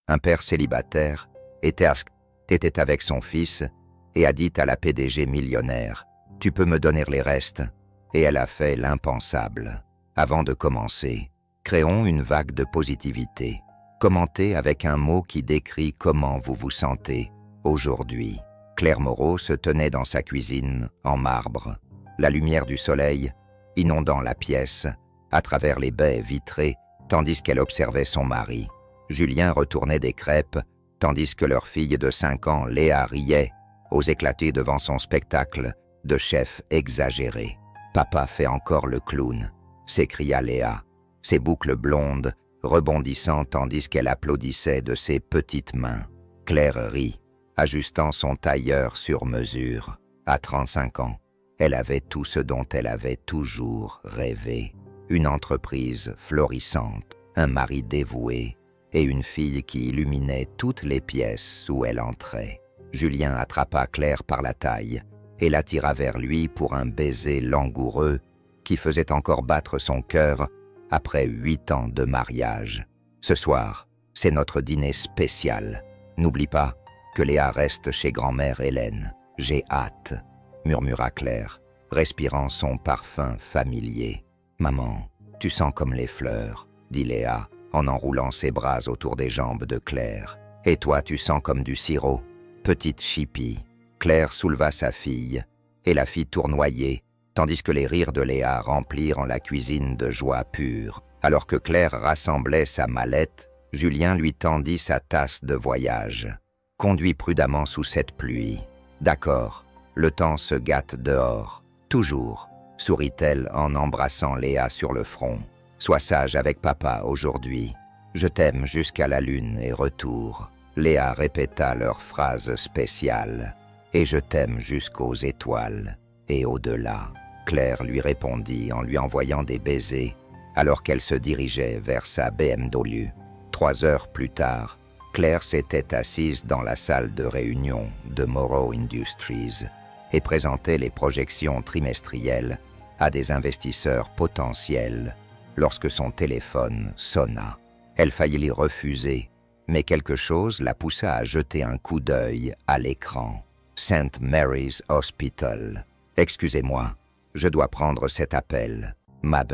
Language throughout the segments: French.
Un père célibataire était avec son fils et a dit à la PDG millionnaire « Tu peux me donner les restes ?» Et elle a fait l'impensable. Avant de commencer, créons une vague de positivité. Commentez avec un mot qui décrit comment vous vous sentez aujourd'hui. Claire Moreau se tenait dans sa cuisine en marbre. La lumière du soleil inondant la pièce à travers les baies vitrées tandis qu'elle observait son mari. Julien retournait des crêpes tandis que leur fille de 5 ans, Léa, riait aux éclatés devant son spectacle de chef exagéré. « Papa fait encore le clown », s'écria Léa, ses boucles blondes rebondissant tandis qu'elle applaudissait de ses petites mains. Claire rit, ajustant son tailleur sur mesure. À 35 ans, elle avait tout ce dont elle avait toujours rêvé. Une entreprise florissante, un mari dévoué et une fille qui illuminait toutes les pièces où elle entrait. Julien attrapa Claire par la taille et l'attira vers lui pour un baiser langoureux qui faisait encore battre son cœur après 8 ans de mariage. « Ce soir, c'est notre dîner spécial. N'oublie pas que Léa reste chez grand-mère Hélène. J'ai hâte, » murmura Claire, respirant son parfum familier. « Maman, tu sens comme les fleurs, » dit Léa, en enroulant ses bras autour des jambes de Claire. « Et toi, tu sens comme du sirop, petite chipie. » Claire souleva sa fille et la fit tournoyer, tandis que les rires de Léa remplirent la cuisine de joie pure. Alors que Claire rassemblait sa mallette, Julien lui tendit sa tasse de voyage. « Conduis prudemment sous cette pluie. »« D'accord, le temps se gâte dehors. Toujours, » sourit-elle en embrassant Léa sur le front. « Sois sage avec papa aujourd'hui. Je t'aime jusqu'à la lune et retour. » Léa répéta leur phrase spéciale. « Et je t'aime jusqu'aux étoiles et au-delà. » Claire lui répondit en lui envoyant des baisers alors qu'elle se dirigeait vers sa BMW. 3 heures plus tard, Claire s'était assise dans la salle de réunion de Moreau Industries et présentait les projections trimestrielles à des investisseurs potentiels lorsque son téléphone sonna. Elle faillit l'y refuser, mais quelque chose la poussa à jeter un coup d'œil à l'écran. St. Mary's Hospital. « Excusez-moi, je dois prendre cet appel. Mab,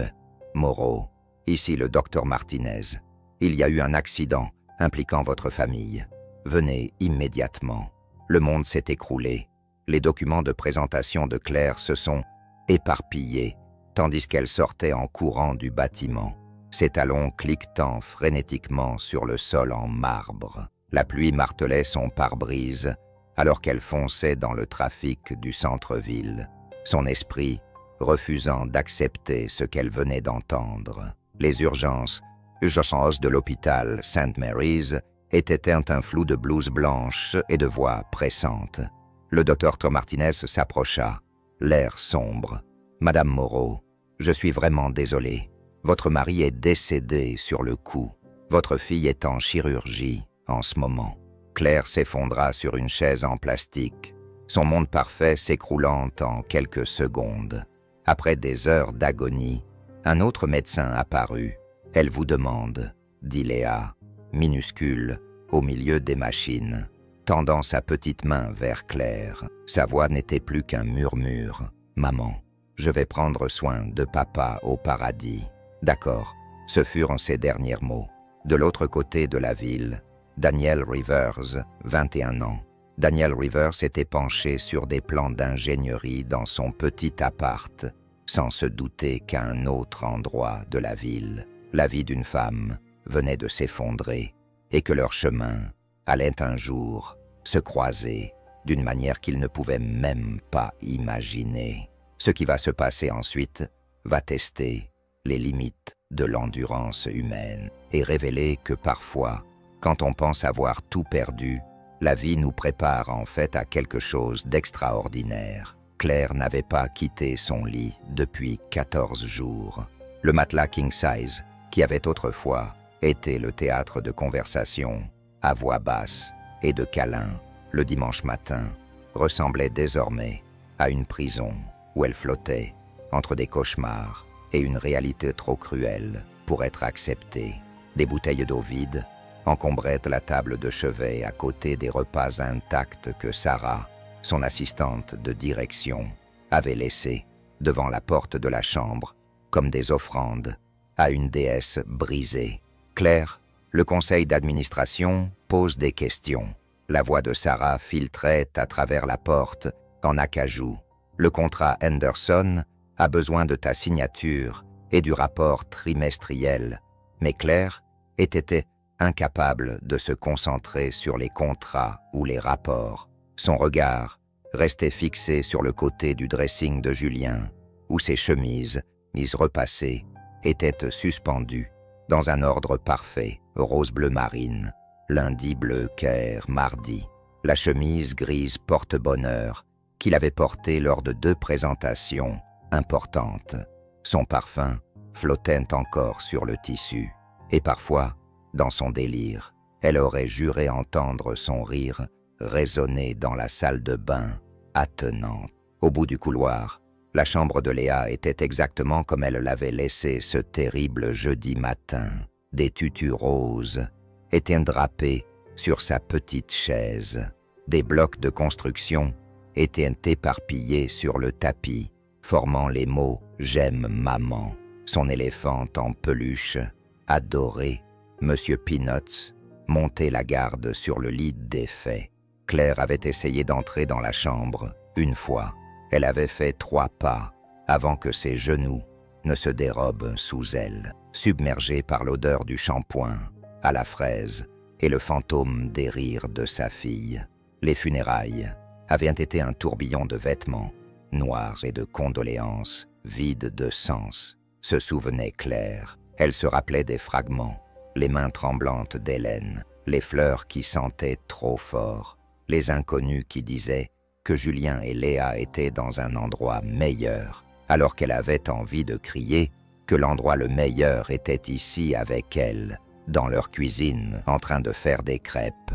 Moreau, ici le docteur Martinez. Il y a eu un accident impliquant votre famille. Venez immédiatement. » Le monde s'est écroulé. Les documents de présentation de Claire se sont éparpillés, tandis qu'elle sortait en courant du bâtiment, ses talons cliquetant frénétiquement sur le sol en marbre. La pluie martelait son pare-brise alors qu'elle fonçait dans le trafic du centre-ville, son esprit refusant d'accepter ce qu'elle venait d'entendre. Les urgences de l'hôpital St. Mary's étaient un flou de blouses blanches et de voix pressantes. Le docteur Martinez s'approcha, l'air sombre. « Madame Moreau, je suis vraiment désolé. Votre mari est décédé sur le coup. Votre fille est en chirurgie en ce moment. » Claire s'effondra sur une chaise en plastique, son monde parfait s'écroulant en quelques secondes. Après des heures d'agonie, un autre médecin apparut. « Elle vous demande, » dit Léa, minuscule, au milieu des machines, tendant sa petite main vers Claire. Sa voix n'était plus qu'un murmure. « Maman, je vais prendre soin de papa au paradis. » « D'accord, » ce furent ses derniers mots. De l'autre côté de la ville, Daniel Rivers, 21 ans. Daniel Rivers s'était penché sur des plans d'ingénierie dans son petit appart, sans se douter qu'à un autre endroit de la ville, la vie d'une femme venait de s'effondrer et que leur chemin allait un jour se croiser d'une manière qu'il ne pouvait même pas imaginer. Ce qui va se passer ensuite va tester les limites de l'endurance humaine et révéler que parfois, quand on pense avoir tout perdu, la vie nous prépare en fait à quelque chose d'extraordinaire. Claire n'avait pas quitté son lit depuis 14 jours. Le matelas king size, qui avait autrefois été le théâtre de conversations à voix basse et de câlins le dimanche matin, ressemblait désormais à une prison où elle flottait entre des cauchemars et une réalité trop cruelle pour être acceptée. Des bouteilles d'eau vides encombrait la table de chevet à côté des repas intacts que Sarah, son assistante de direction, avait laissés devant la porte de la chambre comme des offrandes à une déesse brisée. Claire, le conseil d'administration, pose des questions. La voix de Sarah filtrait à travers la porte en acajou. Le contrat Henderson a besoin de ta signature et du rapport trimestriel. Mais Claire était incapable de se concentrer sur les contrats ou les rapports. Son regard restait fixé sur le côté du dressing de Julien, où ses chemises, mises repassées, étaient suspendues dans un ordre parfait, rose-bleu marine, lundi bleu caire, mardi, la chemise grise porte-bonheur qu'il avait portée lors de 2 présentations importantes. Son parfum flottait encore sur le tissu, et parfois, dans son délire, elle aurait juré entendre son rire résonner dans la salle de bain, attenante. Au bout du couloir, la chambre de Léa était exactement comme elle l'avait laissée ce terrible jeudi matin. Des tutus roses étaient drapés sur sa petite chaise. Des blocs de construction étaient éparpillés sur le tapis, formant les mots « J'aime maman ». Son éléphant en peluche, adoré, Monsieur Peanuts, montait la garde sur le lit d'effet. Claire avait essayé d'entrer dans la chambre. Une fois, elle avait fait 3 pas avant que ses genoux ne se dérobent sous elle, submergée par l'odeur du shampoing à la fraise et le fantôme des rires de sa fille. Les funérailles avaient été un tourbillon de vêtements, noirs et de condoléances, vides de sens. Se souvenait Claire. Elle se rappelait des fragments, les mains tremblantes d'Hélène, les fleurs qui sentaient trop fort, les inconnus qui disaient que Julien et Léa étaient dans un endroit meilleur, alors qu'elle avait envie de crier que l'endroit le meilleur était ici avec elle, dans leur cuisine, en train de faire des crêpes.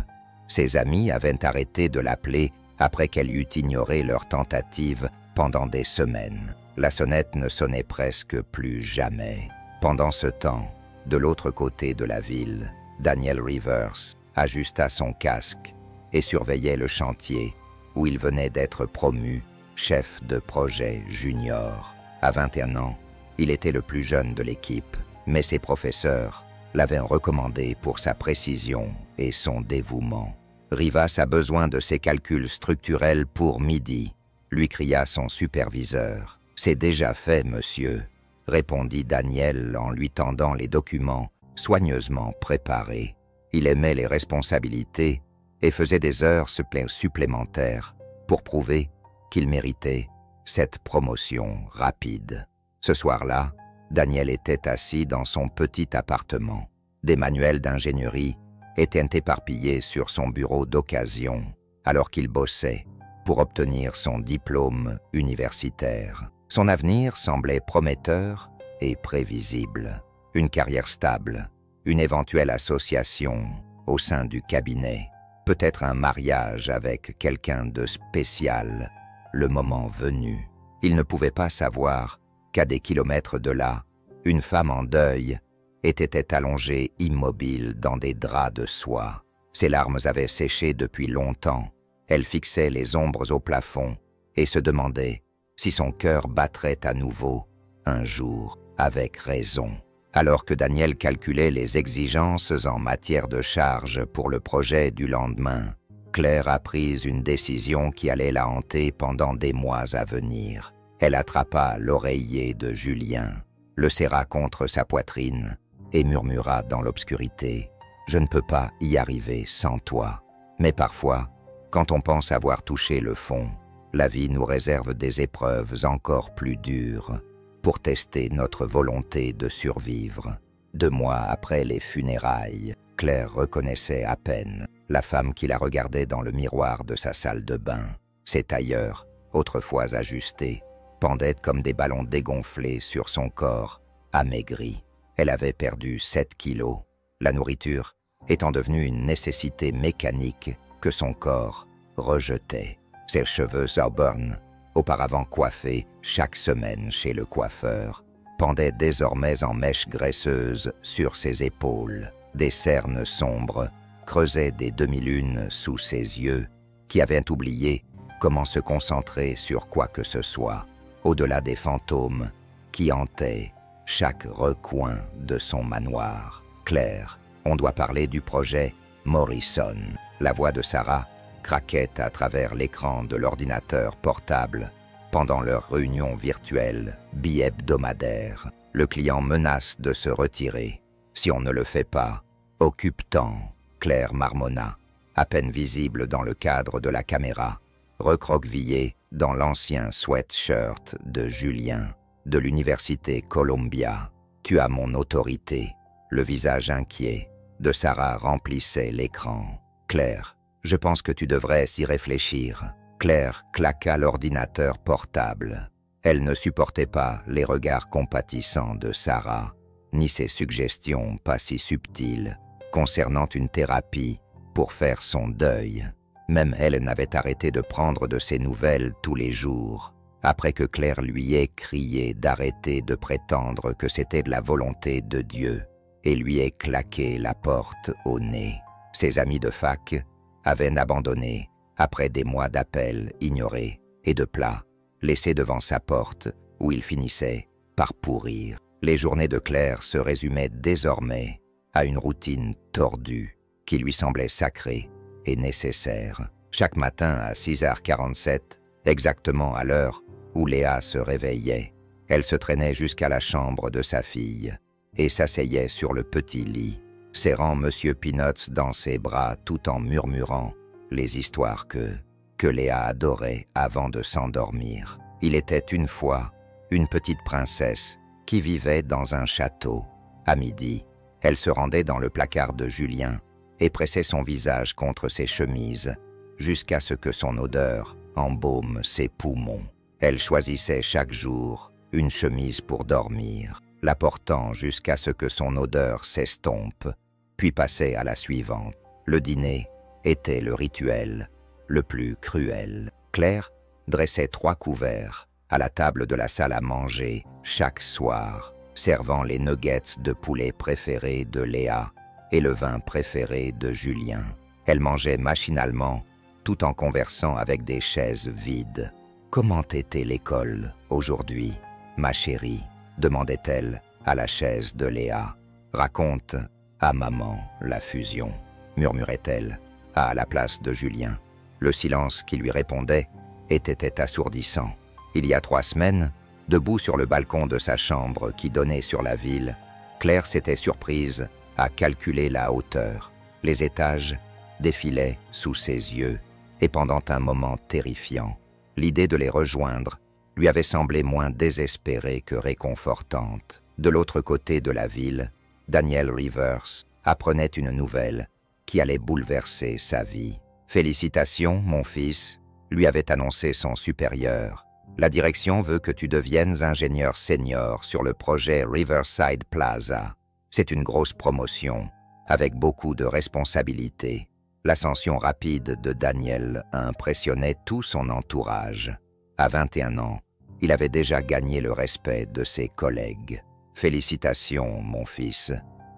Ses amis avaient arrêté de l'appeler après qu'elle eut ignoré leur tentative pendant des semaines. La sonnette ne sonnait presque plus jamais. Pendant ce temps, de l'autre côté de la ville, Daniel Rivers ajusta son casque et surveillait le chantier où il venait d'être promu chef de projet junior. À 21 ans, il était le plus jeune de l'équipe, mais ses professeurs l'avaient recommandé pour sa précision et son dévouement. « Rivas a besoin de ses calculs structurels pour midi », lui cria son superviseur. « C'est déjà fait, monsieur », répondit Daniel en lui tendant les documents soigneusement préparés. Il aimait les responsabilités et faisait des heures supplémentaires pour prouver qu'il méritait cette promotion rapide. Ce soir-là, Daniel était assis dans son petit appartement. Des manuels d'ingénierie étaient éparpillés sur son bureau d'occasion alors qu'il bossait pour obtenir son diplôme universitaire. Son avenir semblait prometteur et prévisible. Une carrière stable, une éventuelle association au sein du cabinet, peut-être un mariage avec quelqu'un de spécial, le moment venu. Il ne pouvait pas savoir qu'à des kilomètres de là, une femme en deuil était allongée immobile dans des draps de soie. Ses larmes avaient séché depuis longtemps. Elle fixait les ombres au plafond et se demandait si son cœur battrait à nouveau, un jour, avec raison. Alors que Daniel calculait les exigences en matière de charge pour le projet du lendemain, Claire a pris une décision qui allait la hanter pendant des mois à venir. Elle attrapa l'oreiller de Julien, le serra contre sa poitrine et murmura dans l'obscurité « Je ne peux pas y arriver sans toi. » Mais parfois, quand on pense avoir touché le fond, la vie nous réserve des épreuves encore plus dures pour tester notre volonté de survivre. 2 mois après les funérailles, Claire reconnaissait à peine la femme qui la regardait dans le miroir de sa salle de bain. Ses tailleurs, autrefois ajustés, pendaient comme des ballons dégonflés sur son corps, amaigri. Elle avait perdu 7 kilos, la nourriture étant devenue une nécessité mécanique que son corps rejetait. Ses cheveux auburn, auparavant coiffés chaque semaine chez le coiffeur, pendaient désormais en mèches graisseuses sur ses épaules. Des cernes sombres creusaient des demi-lunes sous ses yeux, qui avaient oublié comment se concentrer sur quoi que ce soit, au-delà des fantômes qui hantaient chaque recoin de son manoir. Claire, on doit parler du projet Morrison. La voix de Sarah craquait à travers l'écran de l'ordinateur portable pendant leur réunion virtuelle bi-hebdomadaire. Le client menace de se retirer. Si on ne le fait pas, occupe-temps, Claire marmonna, à peine visible dans le cadre de la caméra, recroquevillée dans l'ancien sweatshirt de Julien, de l'université Columbia. Tu as mon autorité. Le visage inquiet de Sarah remplissait l'écran. Claire, je pense que tu devrais y réfléchir. Claire claqua l'ordinateur portable. Elle ne supportait pas les regards compatissants de Sarah, ni ses suggestions pas si subtiles concernant une thérapie pour faire son deuil. Même elle n'avait arrêté de prendre de ses nouvelles tous les jours, après que Claire lui ait crié d'arrêter de prétendre que c'était de la volonté de Dieu, et lui ait claqué la porte au nez. Ses amis de fac avaient abandonné après des mois d'appels ignorés et de plats laissés devant sa porte où il finissait par pourrir. Les journées de Claire se résumaient désormais à une routine tordue qui lui semblait sacrée et nécessaire. Chaque matin à 6h47, exactement à l'heure où Léa se réveillait, elle se traînait jusqu'à la chambre de sa fille et s'asseyait sur le petit lit, serrant Monsieur Peanuts dans ses bras tout en murmurant les histoires que Léa adorait avant de s'endormir. Il était une fois une petite princesse qui vivait dans un château. À midi, elle se rendait dans le placard de Julien et pressait son visage contre ses chemises jusqu'à ce que son odeur embaume ses poumons. Elle choisissait chaque jour une chemise pour dormir, la portant jusqu'à ce que son odeur s'estompe, puis passait à la suivante. Le dîner était le rituel le plus cruel. Claire dressait 3 couverts à la table de la salle à manger chaque soir, servant les nuggets de poulet préférés de Léa et le vin préféré de Julien. Elle mangeait machinalement, tout en conversant avec des chaises vides. « Comment était l'école aujourd'hui, ma chérie ?» demandait-elle à la chaise de Léa. « Raconte à maman la fusion », murmurait-elle à la place de Julien. Le silence qui lui répondait était assourdissant. Il y a 3 semaines, debout sur le balcon de sa chambre qui donnait sur la ville, Claire s'était surprise à calculer la hauteur. Les étages défilaient sous ses yeux, et pendant un moment terrifiant, l'idée de les rejoindre lui avait semblé moins désespérée que réconfortante. De l'autre côté de la ville, Daniel Rivers apprenait une nouvelle qui allait bouleverser sa vie. « Félicitations, mon fils », lui avait annoncé son supérieur. « La direction veut que tu deviennes ingénieur senior sur le projet Riverside Plaza. C'est une grosse promotion, avec beaucoup de responsabilités. » L'ascension rapide de Daniel impressionnait tout son entourage. À 21 ans, il avait déjà gagné le respect de ses collègues. « Félicitations, mon fils »,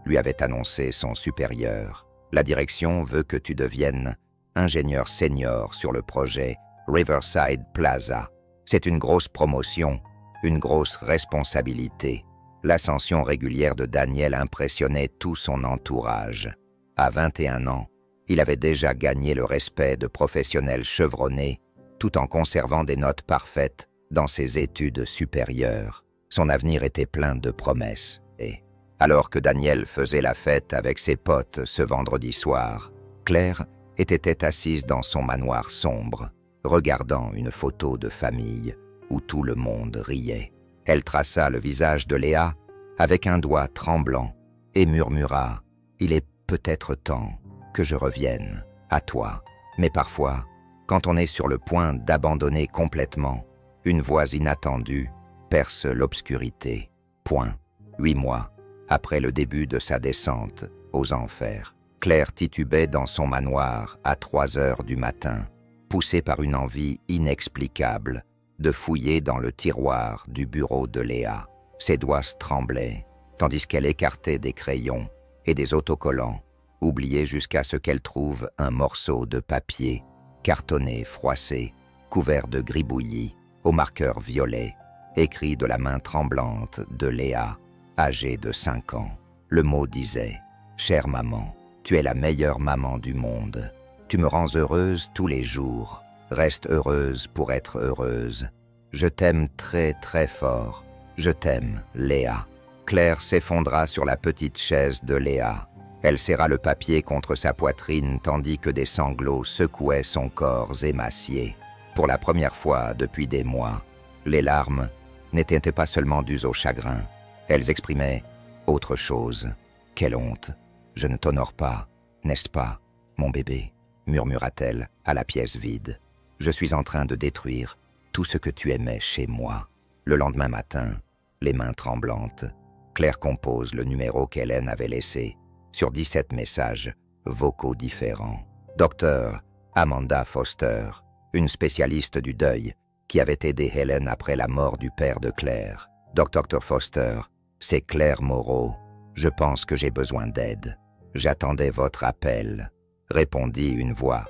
lui avait annoncé son supérieur. « La direction veut que tu deviennes ingénieur senior sur le projet Riverside Plaza. C'est une grosse promotion, une grosse responsabilité. » L'ascension régulière de Daniel impressionnait tout son entourage. À 21 ans, il avait déjà gagné le respect de professionnels chevronnés, tout en conservant des notes parfaites dans ses études supérieures. Son avenir était plein de promesses. Et, alors que Daniel faisait la fête avec ses potes ce vendredi soir, Claire était assise dans son manoir sombre, regardant une photo de famille où tout le monde riait. Elle traça le visage de Léa avec un doigt tremblant et murmura « Il est peut-être temps que je revienne à toi. » Mais parfois, quand on est sur le point d'abandonner complètement, une voix inattendue perce l'obscurité. Point. 8 mois après le début de sa descente aux enfers, Claire titubait dans son manoir à 3 heures du matin, poussée par une envie inexplicable de fouiller dans le tiroir du bureau de Léa. Ses doigts tremblaient, tandis qu'elle écartait des crayons et des autocollants, oubliés jusqu'à ce qu'elle trouve un morceau de papier, cartonné, froissé, couvert de gribouillis, au marqueur violet, écrit de la main tremblante de Léa, âgée de 5 ans. Le mot disait « Chère maman, tu es la meilleure maman du monde. Tu me rends heureuse tous les jours. Reste heureuse pour être heureuse. Je t'aime très très fort. Je t'aime, Léa. » Claire s'effondra sur la petite chaise de Léa. Elle serra le papier contre sa poitrine tandis que des sanglots secouaient son corps émacié. Pour la première fois depuis des mois, les larmes n'étaient pas seulement dues au chagrin. Elles exprimaient autre chose. « Quelle honte! Je ne t'honore pas, n'est-ce pas, mon bébé ?» murmura-t-elle à la pièce vide. « Je suis en train de détruire tout ce que tu aimais chez moi. » Le lendemain matin, les mains tremblantes, Claire compose le numéro qu'Hélène avait laissé sur 17 messages vocaux différents. Docteur Amanda Foster, une spécialiste du deuil qui avait aidé Hélène après la mort du père de Claire. Docteur Foster, c'est Claire Moreau. Je pense que j'ai besoin d'aide. J'attendais votre appel, répondit une voix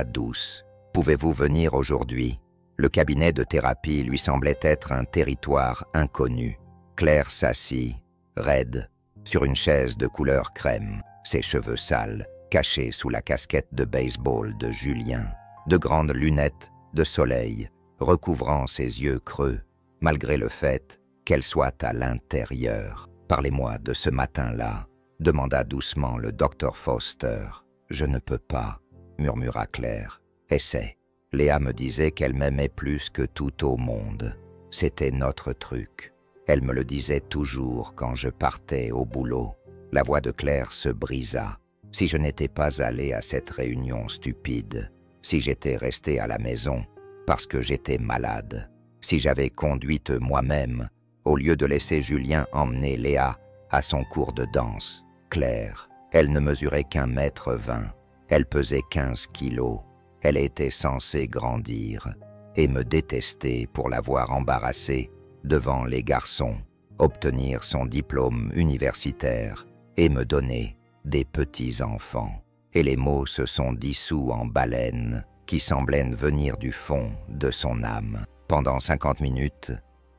douce. Pouvez-vous venir aujourd'hui? Le cabinet de thérapie lui semblait être un territoire inconnu. Claire s'assit, raide, sur une chaise de couleur crème, ses cheveux sales, cachés sous la casquette de baseball de Julien, de grandes lunettes de soleil recouvrant ses yeux creux, malgré le fait qu'elle soit à l'intérieur. « Parlez-moi de ce matin-là » demanda doucement le docteur Foster. « Je ne peux pas » murmura Claire. « Essaie. Léa me disait qu'elle m'aimait plus que tout au monde. C'était notre truc. Elle me le disait toujours quand je partais au boulot. » La voix de Claire se brisa. « Si je n'étais pas allé à cette réunion stupide, si j'étais resté à la maison parce que j'étais malade, si j'avais conduite moi-même au lieu de laisser Julien emmener Léa à son cours de danse. Claire, elle ne mesurait qu'1,20 m. Elle pesait 15 kilos. Elle était censée grandir et me détester pour l'avoir embarrassée devant les garçons, obtenir son diplôme universitaire et me donner des petits-enfants. » Et les mots se sont dissous en baleines qui semblaient venir du fond de son âme. Pendant 50 minutes,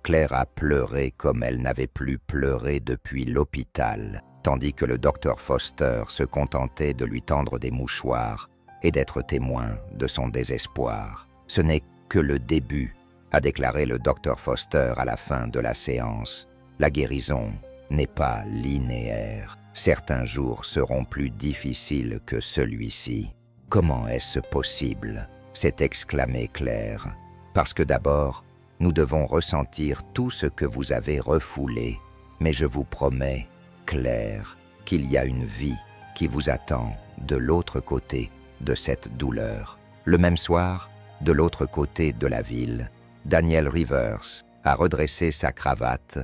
Claire a pleuré comme elle n'avait plus pleuré depuis l'hôpital, tandis que le docteur Foster se contentait de lui tendre des mouchoirs et d'être témoin de son désespoir. « Ce n'est que le début », a déclaré le docteur Foster à la fin de la séance. « La guérison n'est pas linéaire. Certains jours seront plus difficiles que celui-ci. »« Comment est-ce possible ?» s'est exclamée Claire. « Parce que d'abord, nous devons ressentir tout ce que vous avez refoulé. Mais je vous promets, Claire, qu'il y a une vie qui vous attend de l'autre côté de cette douleur. » Le même soir, de l'autre côté de la ville, Daniel Rivers a redressé sa cravate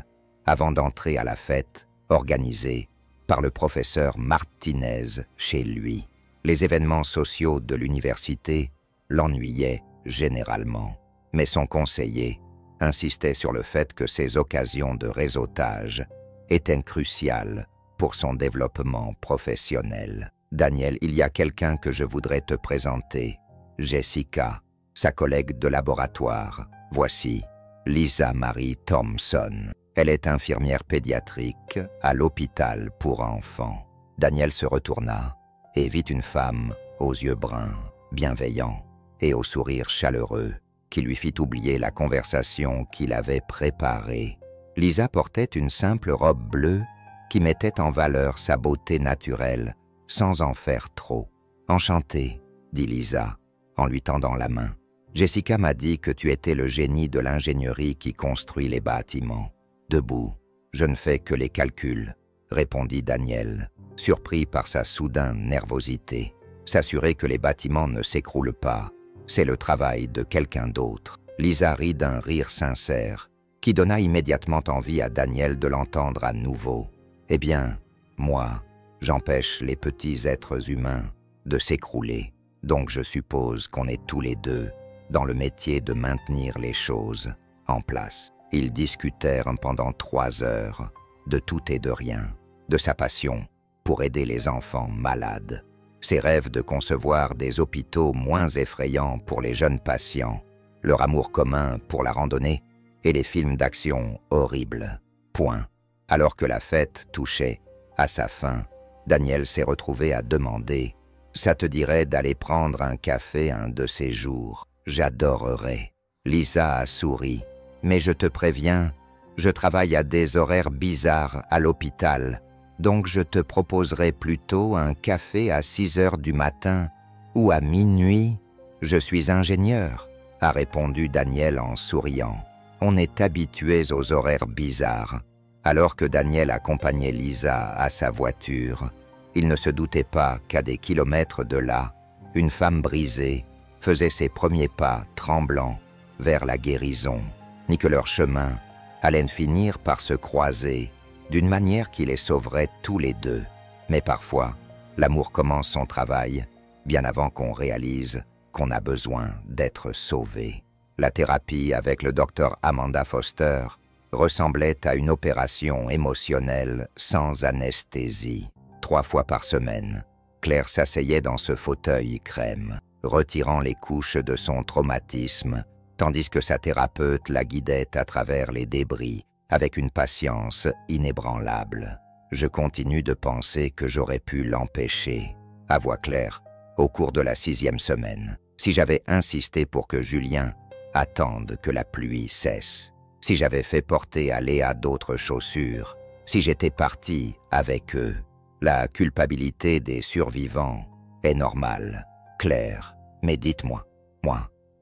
avant d'entrer à la fête organisée par le professeur Martinez chez lui. Les événements sociaux de l'université l'ennuyaient généralement, mais son conseiller insistait sur le fait que ces occasions de réseautage étaient cruciales pour son développement professionnel. « Daniel, il y a quelqu'un que je voudrais te présenter. Jessica, sa collègue de laboratoire. Voici Lisa Marie Thompson. Elle est infirmière pédiatrique à l'hôpital pour enfants. » Daniel se retourna et vit une femme aux yeux bruns, bienveillants et au sourire chaleureux qui lui fit oublier la conversation qu'il avait préparée. Lisa portait une simple robe bleue qui mettait en valeur sa beauté naturelle sans en faire trop. « Enchantée, » dit Lisa en lui tendant la main. « Jessica m'a dit que tu étais le génie de l'ingénierie qui construit les bâtiments. » « Debout, je ne fais que les calculs, » répondit Daniel, surpris par sa soudaine nervosité. S'assurer que les bâtiments ne s'écroulent pas, c'est le travail de quelqu'un d'autre. Lisa rit d'un rire sincère, qui donna immédiatement envie à Daniel de l'entendre à nouveau. « Eh bien, moi, j'empêche les petits êtres humains de s'écrouler, donc je suppose qu'on est tous les deux dans le métier de maintenir les choses en place. » Ils discutèrent pendant 3 heures, de tout et de rien, de sa passion pour aider les enfants malades. Ses rêves de concevoir des hôpitaux moins effrayants pour les jeunes patients, leur amour commun pour la randonnée et les films d'action horribles. Point. Alors que la fête touchait à sa fin, Daniel s'est retrouvé à demander « Ça te dirait d'aller prendre un café un de ces jours? J'adorerais. » Lisa a souri. « Mais je te préviens, je travaille à des horaires bizarres à l'hôpital. Donc je te proposerai plutôt un café à 6 heures du matin ou à minuit. Je suis ingénieur, » a répondu Daniel en souriant. On est habitués aux horaires bizarres. Alors que Daniel accompagnait Lisa à sa voiture, il ne se doutait pas qu'à des kilomètres de là, une femme brisée faisait ses premiers pas tremblants vers la guérison, ni que leur chemin allait finir par se croiser d'une manière qui les sauverait tous les deux. Mais parfois, l'amour commence son travail bien avant qu'on réalise qu'on a besoin d'être sauvé. La thérapie avec le docteur Amanda Foster ressemblait à une opération émotionnelle sans anesthésie. 3 fois par semaine, Claire s'asseyait dans ce fauteuil crème, retirant les couches de son traumatisme, tandis que sa thérapeute la guidait à travers les débris avec une patience inébranlable. Je continue de penser que j'aurais pu l'empêcher, à voix claire, au cours de la 6e semaine, si j'avais insisté pour que Julien attende que la pluie cesse, si j'avais fait porter à Léa d'autres chaussures, si j'étais parti avec eux. La culpabilité des survivants est normale, Claire, mais dites-moi,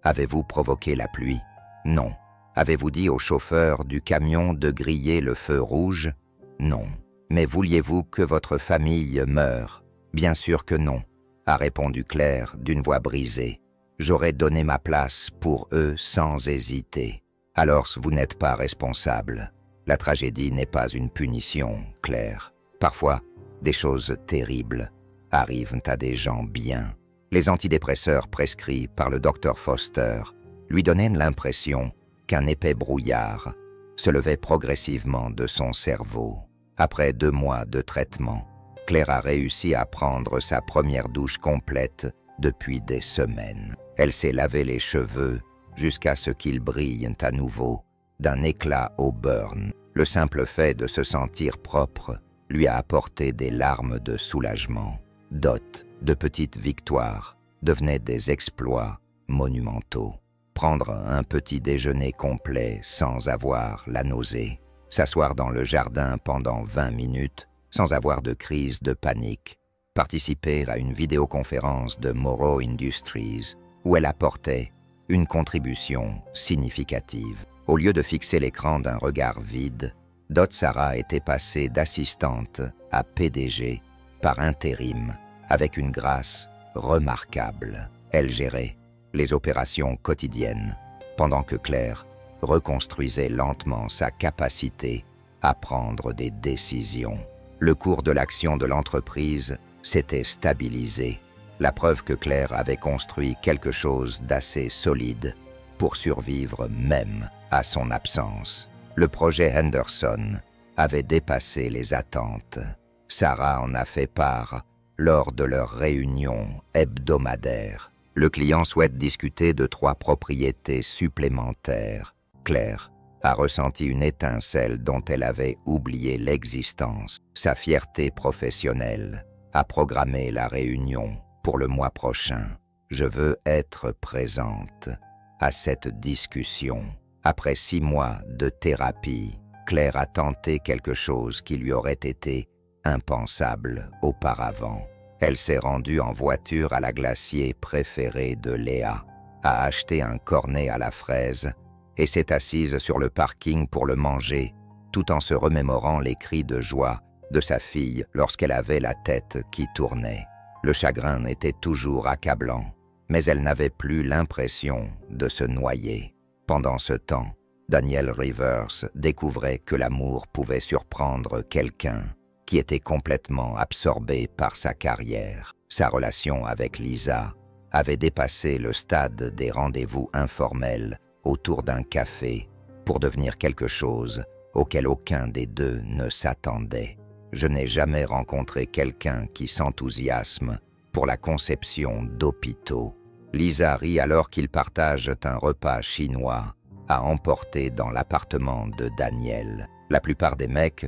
avez-vous provoqué la pluie? Non. Avez-vous dit au chauffeur du camion de griller le feu rouge? Non. Mais vouliez-vous que votre famille meure? Bien sûr que non, a répondu Claire d'une voix brisée. J'aurais donné ma place pour eux sans hésiter. Alors vous n'êtes pas responsable. La tragédie n'est pas une punition, Claire. Parfois, des choses terribles arrivent à des gens bien. Les antidépresseurs prescrits par le docteur Foster lui donnaient l'impression qu'un épais brouillard se levait progressivement de son cerveau. Après 2 mois de traitement, Claire a réussi à prendre sa première douche complète depuis des semaines. Elle s'est lavé les cheveux jusqu'à ce qu'ils brillent à nouveau d'un éclat au burn. Le simple fait de se sentir propre lui a apporté des larmes de soulagement. D'autres, de petites victoires, devenaient des exploits monumentaux. Prendre un petit déjeuner complet sans avoir la nausée, s'asseoir dans le jardin pendant 20 minutes sans avoir de crise de panique, participer à une vidéoconférence de Morrow Industries où elle apportait une contribution significative. Au lieu de fixer l'écran d'un regard vide, Dot Sarah était passée d'assistante à PDG par intérim avec une grâce remarquable. Elle gérait les opérations quotidiennes, pendant que Claire reconstruisait lentement sa capacité à prendre des décisions. Le cours de l'action de l'entreprise s'était stabilisé, la preuve que Claire avait construit quelque chose d'assez solide pour survivre même à son absence. Le projet Henderson avait dépassé les attentes. Sarah en a fait part lors de leur réunion hebdomadaire. Le client souhaite discuter de 3 propriétés supplémentaires. Claire a ressenti une étincelle dont elle avait oublié l'existence. Sa fierté professionnelle a programmé la réunion pour le mois prochain. Je veux être présente à cette discussion. Après 6 mois de thérapie, Claire a tenté quelque chose qui lui aurait été impensable auparavant. Elle s'est rendue en voiture à la glacier préférée de Léa, a acheté un cornet à la fraise et s'est assise sur le parking pour le manger, tout en se remémorant les cris de joie de sa fille lorsqu'elle avait la tête qui tournait. Le chagrin était toujours accablant, mais elle n'avait plus l'impression de se noyer. Pendant ce temps, Daniel Rivers découvrait que l'amour pouvait surprendre quelqu'un qui était complètement absorbé par sa carrière. Sa relation avec Lisa avait dépassé le stade des rendez-vous informels autour d'un café pour devenir quelque chose auquel aucun des deux ne s'attendait. Je n'ai jamais rencontré quelqu'un qui s'enthousiasme pour la conception d'hôpitaux. Lisa rit alors qu'ils partagent un repas chinois à emporter dans l'appartement de Daniel. La plupart des mecs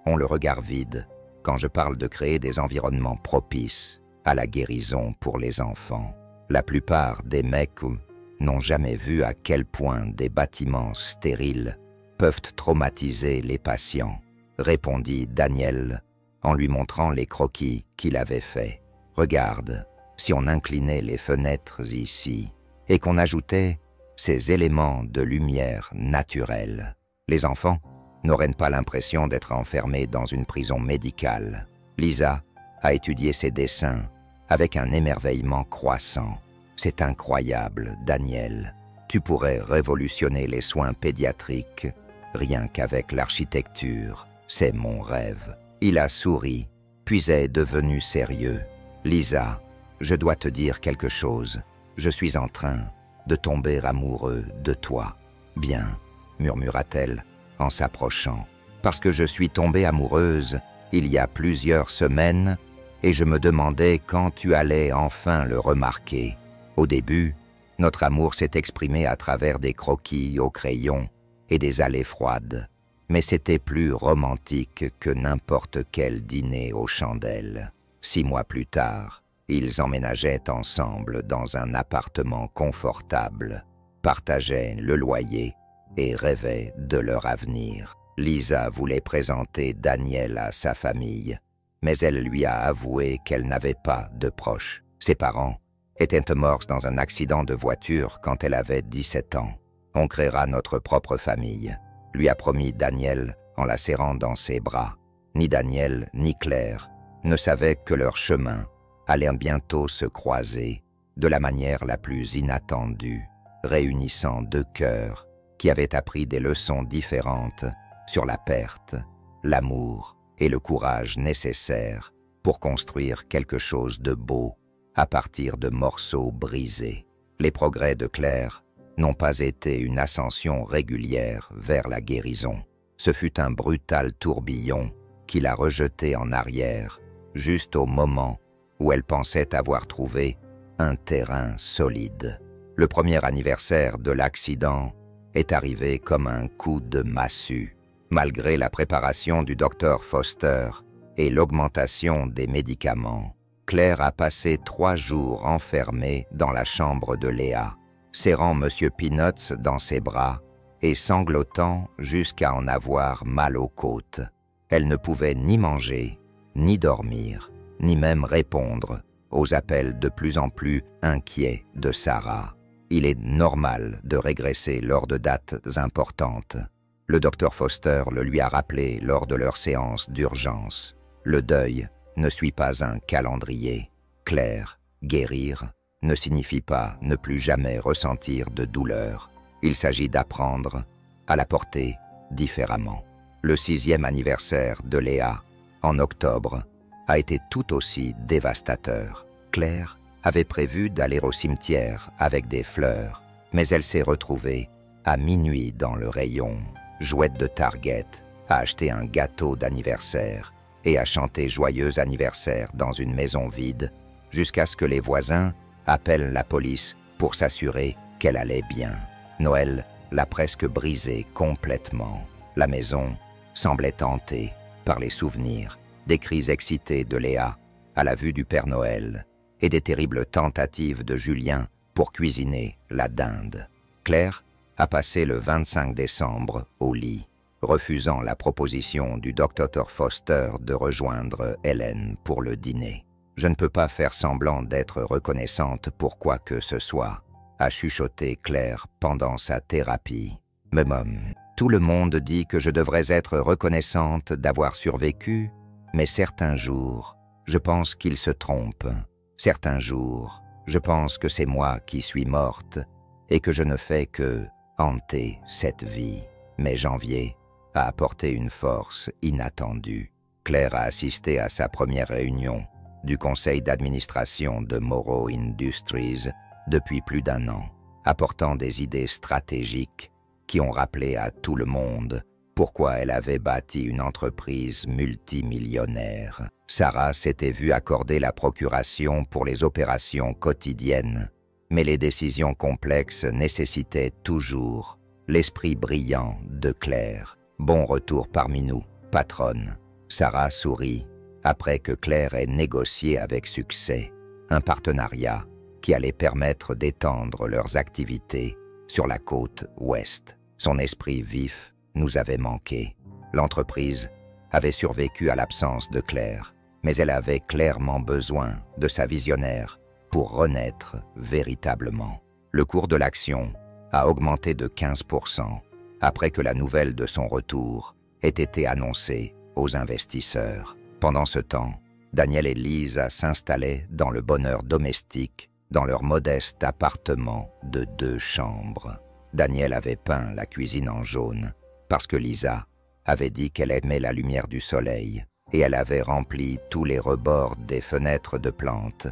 ont le regard vide quand je parle de créer des environnements propices à la guérison pour les enfants. La plupart des mecs n'ont jamais vu à quel point des bâtiments stériles peuvent traumatiser les patients, répondit Daniel en lui montrant les croquis qu'il avait faits. Regarde, si on inclinait les fenêtres ici et qu'on ajoutait ces éléments de lumière naturelle, les enfants n'auraient pas l'impression d'être enfermés dans une prison médicale. Lisa a étudié ces dessins avec un émerveillement croissant. C'est incroyable, Daniel. Tu pourrais révolutionner les soins pédiatriques rien qu'avec l'architecture. C'est mon rêve. Il a souri, puis est devenu sérieux. Lisa, je dois te dire quelque chose. Je suis en train de tomber amoureux de toi. Bien, murmura-t-elle en s'approchant, parce que je suis tombée amoureuse il y a plusieurs semaines et je me demandais quand tu allais enfin le remarquer. Au début, notre amour s'est exprimé à travers des croquis au crayon et des allées froides, mais c'était plus romantique que n'importe quel dîner aux chandelles. 6 mois plus tard, ils emménageaient ensemble dans un appartement confortable, partageaient le loyer et rêvaient de leur avenir. Lisa voulait présenter Daniel à sa famille, mais elle lui a avoué qu'elle n'avait pas de proches. Ses parents étaient morts dans un accident de voiture quand elle avait 17 ans. On créera notre propre famille, lui a promis Daniel en la serrant dans ses bras. Ni Daniel ni Claire ne savaient que leur chemin allait bientôt se croiser de la manière la plus inattendue, réunissant 2 cœurs qui avaient appris des leçons différentes sur la perte, l'amour et le courage nécessaires pour construire quelque chose de beau à partir de morceaux brisés. Les progrès de Claire n'ont pas été une ascension régulière vers la guérison. Ce fut un brutal tourbillon qui l'a rejetée en arrière, juste au moment où elle pensait avoir trouvé un terrain solide. Le premier anniversaire de l'accident est arrivé comme un coup de massue. Malgré la préparation du docteur Foster et l'augmentation des médicaments, Claire a passé 3 jours enfermée dans la chambre de Léa, serrant Monsieur Peanuts dans ses bras et sanglotant jusqu'à en avoir mal aux côtes. Elle ne pouvait ni manger, ni dormir, ni même répondre aux appels de plus en plus inquiets de Sarah. Il est normal de régresser lors de dates importantes. Le docteur Foster le lui a rappelé lors de leur séance d'urgence. Le deuil ne suit pas un calendrier. Claire, guérir ne signifie pas ne plus jamais ressentir de douleur. Il s'agit d'apprendre à la porter différemment. Le 6e anniversaire de Léa, en octobre, a été tout aussi dévastateur. Claire avait prévu d'aller au cimetière avec des fleurs, mais elle s'est retrouvée à minuit dans le rayon jouette de Target, à acheter un gâteau d'anniversaire et à chanter joyeux anniversaire dans une maison vide, jusqu'à ce que les voisins appellent la police pour s'assurer qu'elle allait bien. Noël l'a presque brisée complètement. La maison semblait hantée par les souvenirs des cris excités de Léa à la vue du Père Noël et des terribles tentatives de Julien pour cuisiner la dinde. Claire a passé le 25 décembre au lit, refusant la proposition du docteur Foster de rejoindre Hélène pour le dîner. « Je ne peux pas faire semblant d'être reconnaissante pour quoi que ce soit », a chuchoté Claire pendant sa thérapie. « Mais tout le monde dit que je devrais être reconnaissante d'avoir survécu, mais certains jours, je pense qu'ils se trompent. Certains jours, je pense que c'est moi qui suis morte et que je ne fais que hanter cette vie. » Mais janvier a apporté une force inattendue. Claire a assisté à sa première réunion du conseil d'administration de Morrow Industries depuis plus d'1 an, apportant des idées stratégiques qui ont rappelé à tout le monde pourquoi elle avait bâti une entreprise multimillionnaire. Sarah s'était vue accorder la procuration pour les opérations quotidiennes, mais les décisions complexes nécessitaient toujours l'esprit brillant de Claire. Bon retour parmi nous, patronne. Sarah sourit après que Claire ait négocié avec succès un partenariat qui allait permettre d'étendre leurs activités sur la côte ouest. Son esprit vif nous avait manqué. L'entreprise avait survécu à l'absence de Claire, mais elle avait clairement besoin de sa visionnaire pour renaître véritablement. Le cours de l'action a augmenté de 15% après que la nouvelle de son retour ait été annoncée aux investisseurs. Pendant ce temps, Daniel et Lisa s'installaient dans le bonheur domestique dans leur modeste appartement de 2 chambres. Daniel avait peint la cuisine en jaune parce que Lisa avait dit qu'elle aimait la lumière du soleil et elle avait rempli tous les rebords des fenêtres de plantes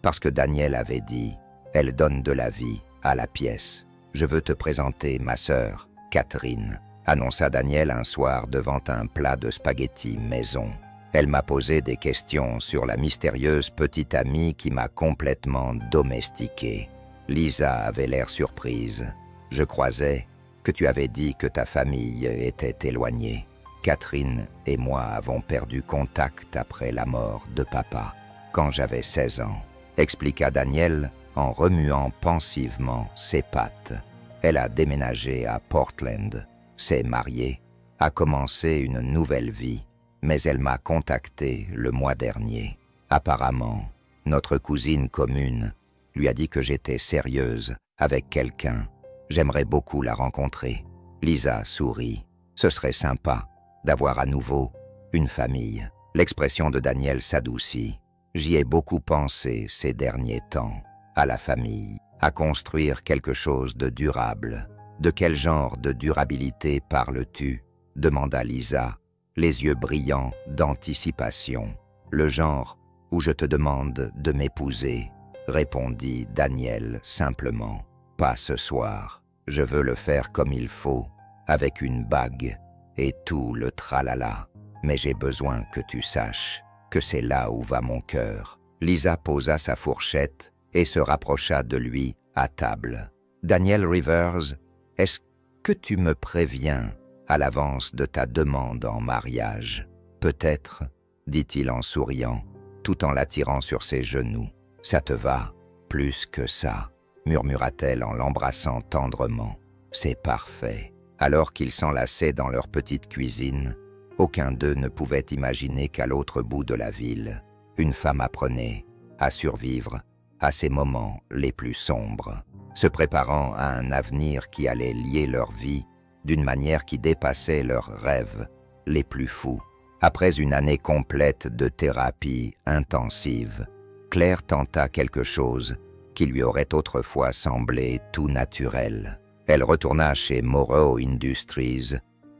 parce que Daniel avait dit « Elle donne de la vie à la pièce. Je veux te présenter ma sœur, Catherine », annonça Daniel un soir devant un plat de spaghettis maison. Elle m'a posé des questions sur la mystérieuse petite amie qui m'a complètement domestiqué. Lisa avait l'air surprise. Je croisais que tu avais dit que ta famille était éloignée. Catherine et moi avons perdu contact après la mort de papa, quand j'avais 16 ans, expliqua Daniel en remuant pensivement ses pattes. Elle a déménagé à Portland, s'est mariée, a commencé une nouvelle vie, mais elle m'a contacté le mois dernier. Apparemment, notre cousine commune lui a dit que j'étais sérieuse avec quelqu'un. J'aimerais beaucoup la rencontrer. Lisa sourit. Ce serait sympa d'avoir à nouveau une famille. L'expression de Daniel s'adoucit. J'y ai beaucoup pensé ces derniers temps. À la famille, à construire quelque chose de durable. De quel genre de durabilité parles-tu? Demanda Lisa, les yeux brillants d'anticipation. Le genre où je te demande de m'épouser, répondit Daniel simplement. Pas ce soir. Je veux le faire comme il faut, avec une bague et tout le tralala. Mais j'ai besoin que tu saches que c'est là où va mon cœur. Lisa posa sa fourchette et se rapprocha de lui à table. Daniel Rivers, est-ce que tu me préviens à l'avance de ta demande en mariage? Peut-être, dit-il en souriant, tout en l'attirant sur ses genoux. Ça te va, plus que ça, murmura-t-elle en l'embrassant tendrement. C'est parfait. Alors qu'ils s'enlaçaient dans leur petite cuisine, aucun d'eux ne pouvait imaginer qu'à l'autre bout de la ville, une femme apprenait à survivre à ses moments les plus sombres, se préparant à un avenir qui allait lier leur vie d'une manière qui dépassait leurs rêves les plus fous. Après une année complète de thérapie intensive, Claire tenta quelque chose qui lui aurait autrefois semblé tout naturel. Elle retourna chez Morrow Industries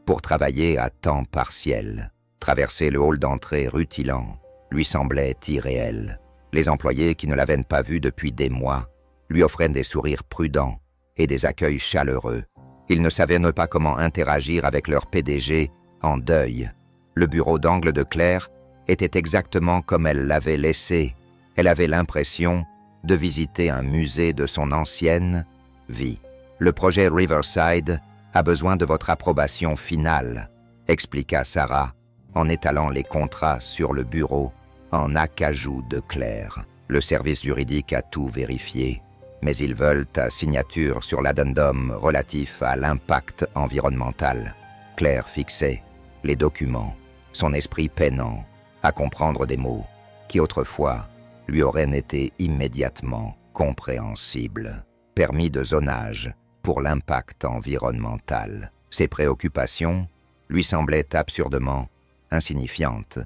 pour travailler à temps partiel. Traverser le hall d'entrée rutilant lui semblait irréel. Les employés qui ne l'avaient pas vue depuis des mois lui offraient des sourires prudents et des accueils chaleureux. Ils ne savaient pas comment interagir avec leur PDG en deuil. Le bureau d'angle de Claire était exactement comme elle l'avait laissé. Elle avait l'impression de visiter un musée de son ancienne vie. Le projet Riverside a besoin de votre approbation finale, expliqua Sarah en étalant les contrats sur le bureau en acajou de Claire. Le service juridique a tout vérifié, mais ils veulent ta signature sur l'addendum relatif à l'impact environnemental. Claire fixait les documents, son esprit peinant à comprendre des mots qui autrefois lui auraient été immédiatement compréhensibles. Permis de zonage pour l'impact environnemental. Ses préoccupations lui semblaient absurdement insignifiantes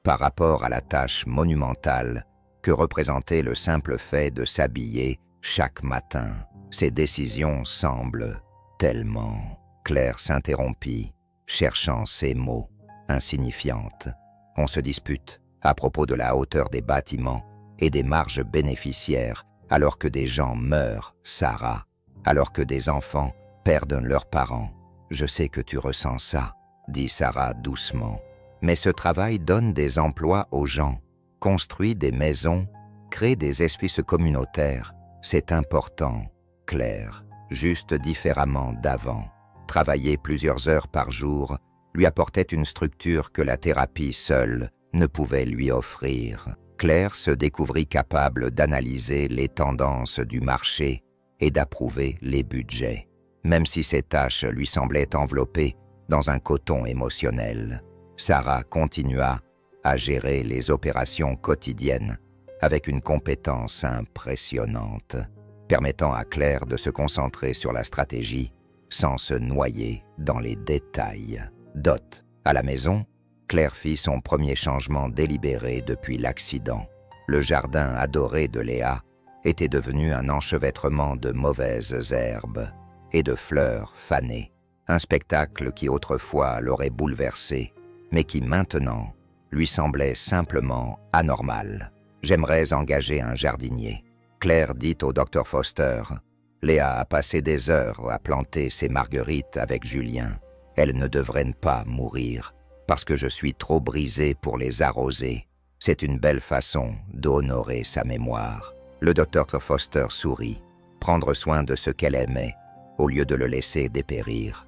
par rapport à la tâche monumentale que représentait le simple fait de s'habiller chaque matin. Ses décisions semblent tellement... Claire s'interrompit, cherchant ses mots. Insignifiantes. On se dispute à propos de la hauteur des bâtiments et des marges bénéficiaires alors que des gens meurent, Sarah, alors que des enfants perdent leurs parents. Je sais que tu ressens ça. dit Sarah doucement. Mais ce travail donne des emplois aux gens, construit des maisons, crée des espaces communautaires. C'est important, Claire, juste différemment d'avant. Travailler plusieurs heures par jour lui apportait une structure que la thérapie seule ne pouvait lui offrir. Claire se découvrit capable d'analyser les tendances du marché et d'approuver les budgets, même si ces tâches lui semblaient enveloppées dans un coton émotionnel. Sarah continua à gérer les opérations quotidiennes avec une compétence impressionnante, permettant à Claire de se concentrer sur la stratégie sans se noyer dans les détails. Dot. À la maison, Claire fit son premier changement délibéré depuis l'accident. Le jardin adoré de Léa était devenu un enchevêtrement de mauvaises herbes et de fleurs fanées. Un spectacle qui autrefois l'aurait bouleversé, mais qui maintenant lui semblait simplement anormal. « J'aimerais engager un jardinier. » Claire dit au Dr Foster. Léa a passé des heures à planter ses marguerites avec Julien. Elle ne devrait pas mourir, parce que je suis trop brisée pour les arroser. C'est une belle façon d'honorer sa mémoire. Le Dr Foster sourit. Prendre soin de ce qu'elle aimait, au lieu de le laisser dépérir.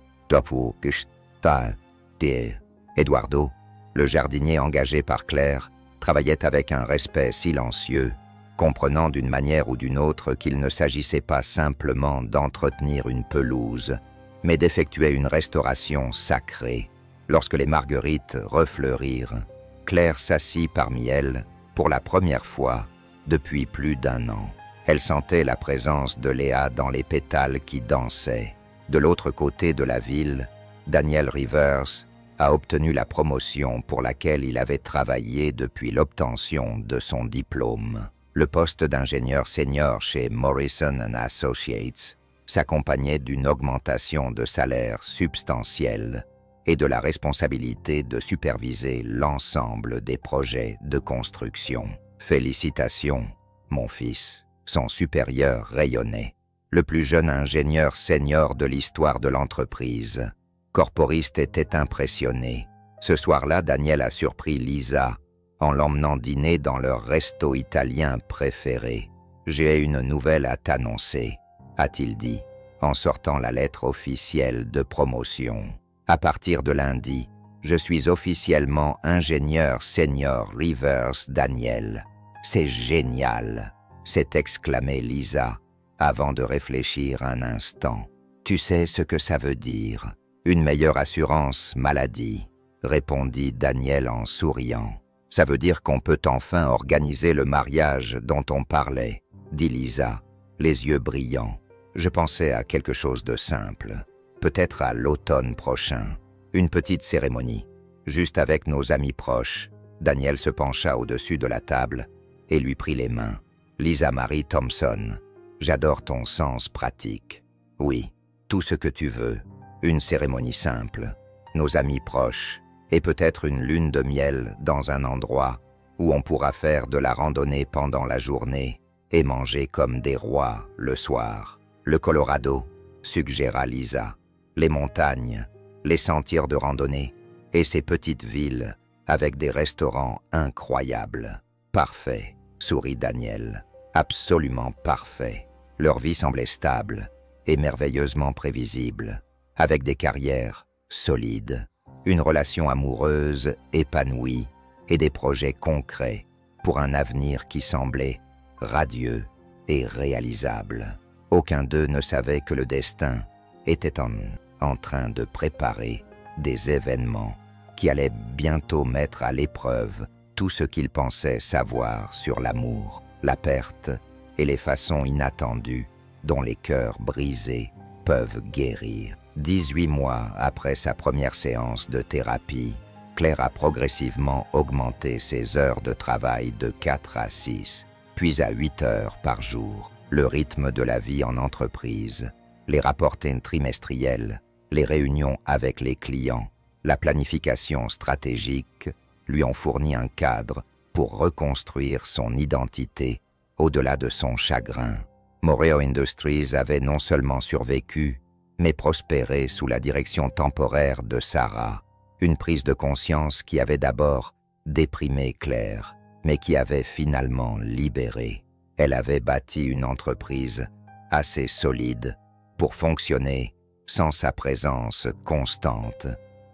Eduardo, le jardinier engagé par Claire, travaillait avec un respect silencieux, comprenant d'une manière ou d'une autre qu'il ne s'agissait pas simplement d'entretenir une pelouse, mais d'effectuer une restauration sacrée. Lorsque les marguerites refleurirent, Claire s'assit parmi elles pour la première fois depuis plus d'1 an. Elle sentait la présence de Léa dans les pétales qui dansaient. De l'autre côté de la ville, Daniel Rivers a obtenu la promotion pour laquelle il avait travaillé depuis l'obtention de son diplôme. Le poste d'ingénieur senior chez Morrison & Associates s'accompagnait d'une augmentation de salaire substantielle et de la responsabilité de superviser l'ensemble des projets de construction. « Félicitations, mon fils », son supérieur rayonnait. Le plus jeune ingénieur senior de l'histoire de l'entreprise. Corporiste était impressionné. Ce soir-là, Daniel a surpris Lisa en l'emmenant dîner dans leur resto italien préféré. « J'ai une nouvelle à t'annoncer », a-t-il dit, en sortant la lettre officielle de promotion. « À partir de lundi, je suis officiellement ingénieur senior Rivers Daniel. C'est génial !» s'est exclamée Lisa, avant de réfléchir un instant. « Tu sais ce que ça veut dire ? Une meilleure assurance maladie », répondit Daniel en souriant. « Ça veut dire qu'on peut enfin organiser le mariage dont on parlait », dit Lisa, les yeux brillants. « Je pensais à quelque chose de simple, peut-être à l'automne prochain. Une petite cérémonie, juste avec nos amis proches. » Daniel se pencha au-dessus de la table et lui prit les mains. « Lisa Marie Thompson, j'adore ton sens pratique. Oui, tout ce que tu veux. Une cérémonie simple, nos amis proches, et peut-être une lune de miel dans un endroit où on pourra faire de la randonnée pendant la journée et manger comme des rois le soir. Le Colorado, suggéra Lisa. Les montagnes, les sentiers de randonnée et ces petites villes avec des restaurants incroyables. Parfait, sourit Daniel. Absolument parfait. Leur vie semblait stable et merveilleusement prévisible, avec des carrières solides, une relation amoureuse épanouie et des projets concrets pour un avenir qui semblait radieux et réalisable. Aucun d'eux ne savait que le destin était en train de préparer des événements qui allaient bientôt mettre à l'épreuve tout ce qu'ils pensaient savoir sur l'amour, la perte et les façons inattendues dont les cœurs brisés peuvent guérir. 18 mois après sa première séance de thérapie, Claire a progressivement augmenté ses heures de travail de 4 à 6, puis à 8 heures par jour. Le rythme de la vie en entreprise, les rapports trimestriels, les réunions avec les clients, la planification stratégique lui ont fourni un cadre pour reconstruire son identité au-delà de son chagrin. Moreo Industries avait non seulement survécu, mais prospéré sous la direction temporaire de Sarah, Une prise de conscience qui avait d'abord déprimé Claire, mais qui avait finalement libéré. Elle avait bâti une entreprise assez solide pour fonctionner sans sa présence constante,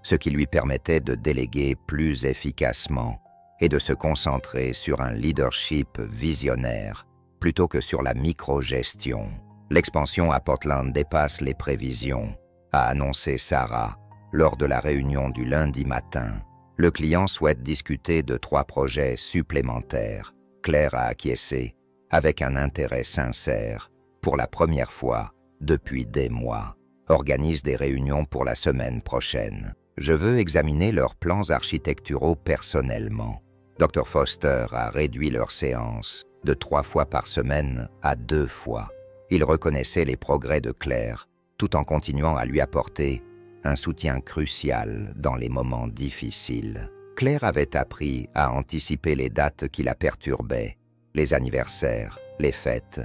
ce qui lui permettait de déléguer plus efficacement et de se concentrer sur un leadership visionnaire plutôt que sur la microgestion. L'expansion à Portland dépasse les prévisions, a annoncé Sarah lors de la réunion du lundi matin. Le client souhaite discuter de 3 projets supplémentaires. Claire a acquiescé avec un intérêt sincère, pour la première fois depuis des mois. Organise des réunions pour la semaine prochaine. Je veux examiner leurs plans architecturaux personnellement. Dr Foster a réduit leurs séances de 3 fois par semaine à 2 fois. Il reconnaissait les progrès de Claire, tout en continuant à lui apporter un soutien crucial dans les moments difficiles. Claire avait appris à anticiper les dates qui la perturbaient, les anniversaires, les fêtes,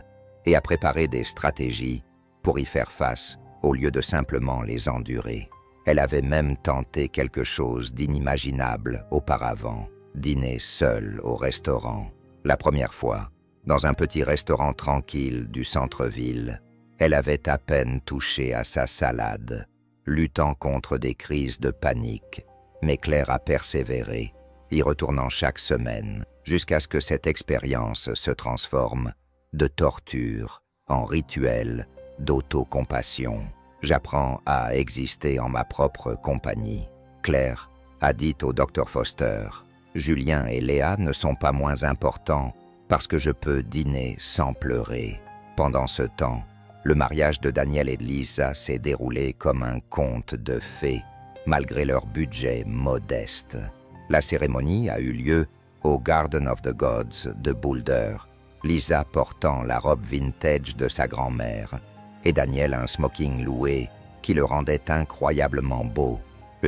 et à préparer des stratégies pour y faire face au lieu de simplement les endurer. Elle avait même tenté quelque chose d'inimaginable auparavant, dîner seule au restaurant. La première fois, dans un petit restaurant tranquille du centre-ville, elle avait à peine touché à sa salade, luttant contre des crises de panique, mais Claire a persévéré, y retournant chaque semaine, jusqu'à ce que cette expérience se transforme de torture en rituel d'autocompassion. J'apprends à exister en ma propre compagnie. Claire a dit au Dr Foster, Julien et Léa ne sont pas moins importants parce que je peux dîner sans pleurer. Pendant ce temps, le mariage de Daniel et de Lisa s'est déroulé comme un conte de fées, malgré leur budget modeste. La cérémonie a eu lieu au Garden of the Gods de Boulder, Lisa portant la robe vintage de sa grand-mère et Daniel un smoking loué qui le rendait incroyablement beau. «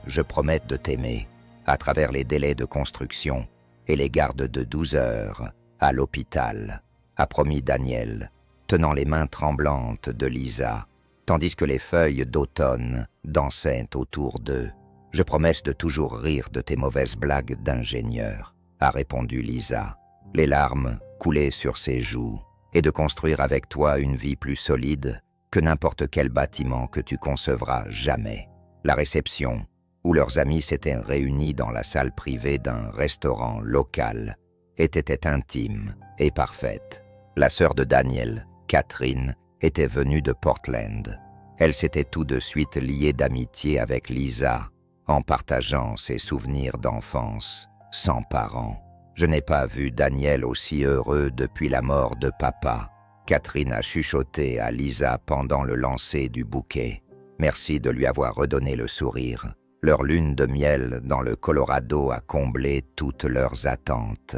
Je promets de t'aimer » à travers les délais de construction et les gardes de 12 heures à l'hôpital, a promis Daniel, tenant les mains tremblantes de Lisa, tandis que les feuilles d'automne dansaient autour d'eux. « Je promets de toujours rire de tes mauvaises blagues d'ingénieur », a répondu Lisa, les larmes coulaient sur ses joues, et de construire avec toi une vie plus solide que n'importe quel bâtiment que tu concevras jamais. La réception, où leurs amis s'étaient réunis dans la salle privée d'un restaurant local, était intime et parfaite. La sœur de Daniel, Catherine, était venue de Portland. Elle s'était tout de suite liée d'amitié avec Lisa, en partageant ses souvenirs d'enfance, sans parents. Je n'ai pas vu Daniel aussi heureux depuis la mort de papa. Catherine a chuchoté à Lisa pendant le lancer du bouquet. Merci de lui avoir redonné le sourire. Leur lune de miel dans le Colorado a comblé toutes leurs attentes.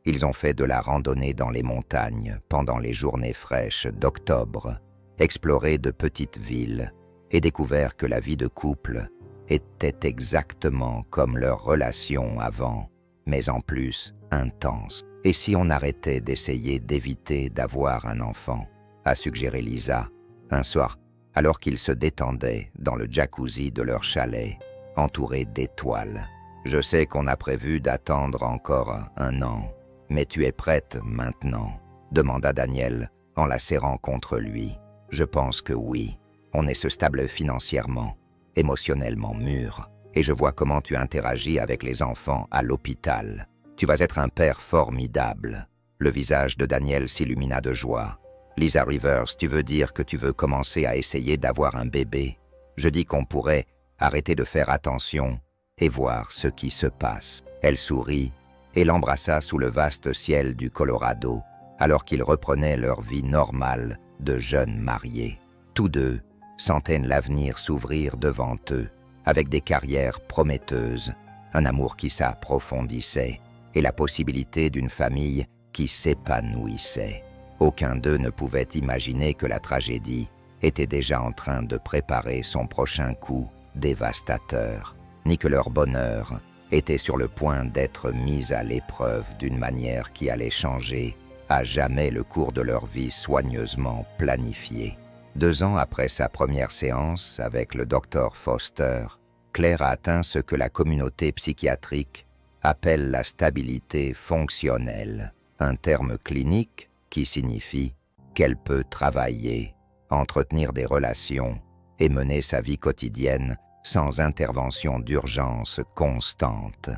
Ils ont fait de la randonnée dans les montagnes pendant les journées fraîches d'octobre, exploré de petites villes et découvert que la vie de couple était exactement comme leur relation avant, mais en plus intense. Et si on arrêtait d'essayer d'éviter d'avoir un enfant, a suggéré Lisa, un soir, alors qu'ils se détendaient dans le jacuzzi de leur chalet, entouré d'étoiles. Je sais qu'on a prévu d'attendre encore 1 an, mais tu es prête maintenant, demanda Daniel en la serrant contre lui. Je pense que oui, on est stable financièrement, émotionnellement mûr, et je vois comment tu interagis avec les enfants à l'hôpital. Tu vas être un père formidable. Le visage de Daniel s'illumina de joie. Lisa Rivers, tu veux dire que tu veux commencer à essayer d'avoir un bébé? Je dis qu'on pourrait arrêter de faire attention et voir ce qui se passe. Elle sourit et l'embrassa sous le vaste ciel du Colorado, alors qu'ils reprenaient leur vie normale de jeunes mariés. Tous deux sentaient l'avenir s'ouvrir devant eux, avec des carrières prometteuses, un amour qui s'approfondissait et la possibilité d'une famille qui s'épanouissait. Aucun d'eux ne pouvait imaginer que la tragédie était déjà en train de préparer son prochain coup dévastateur, ni que leur bonheur était sur le point d'être mis à l'épreuve d'une manière qui allait changer à jamais le cours de leur vie soigneusement planifiée. 2 ans après sa première séance avec le docteur Foster, Claire a atteint ce que la communauté psychiatrique appelle la stabilité fonctionnelle, un terme clinique qui signifie qu'elle peut travailler, entretenir des relations et mener sa vie quotidienne sans intervention d'urgence constante.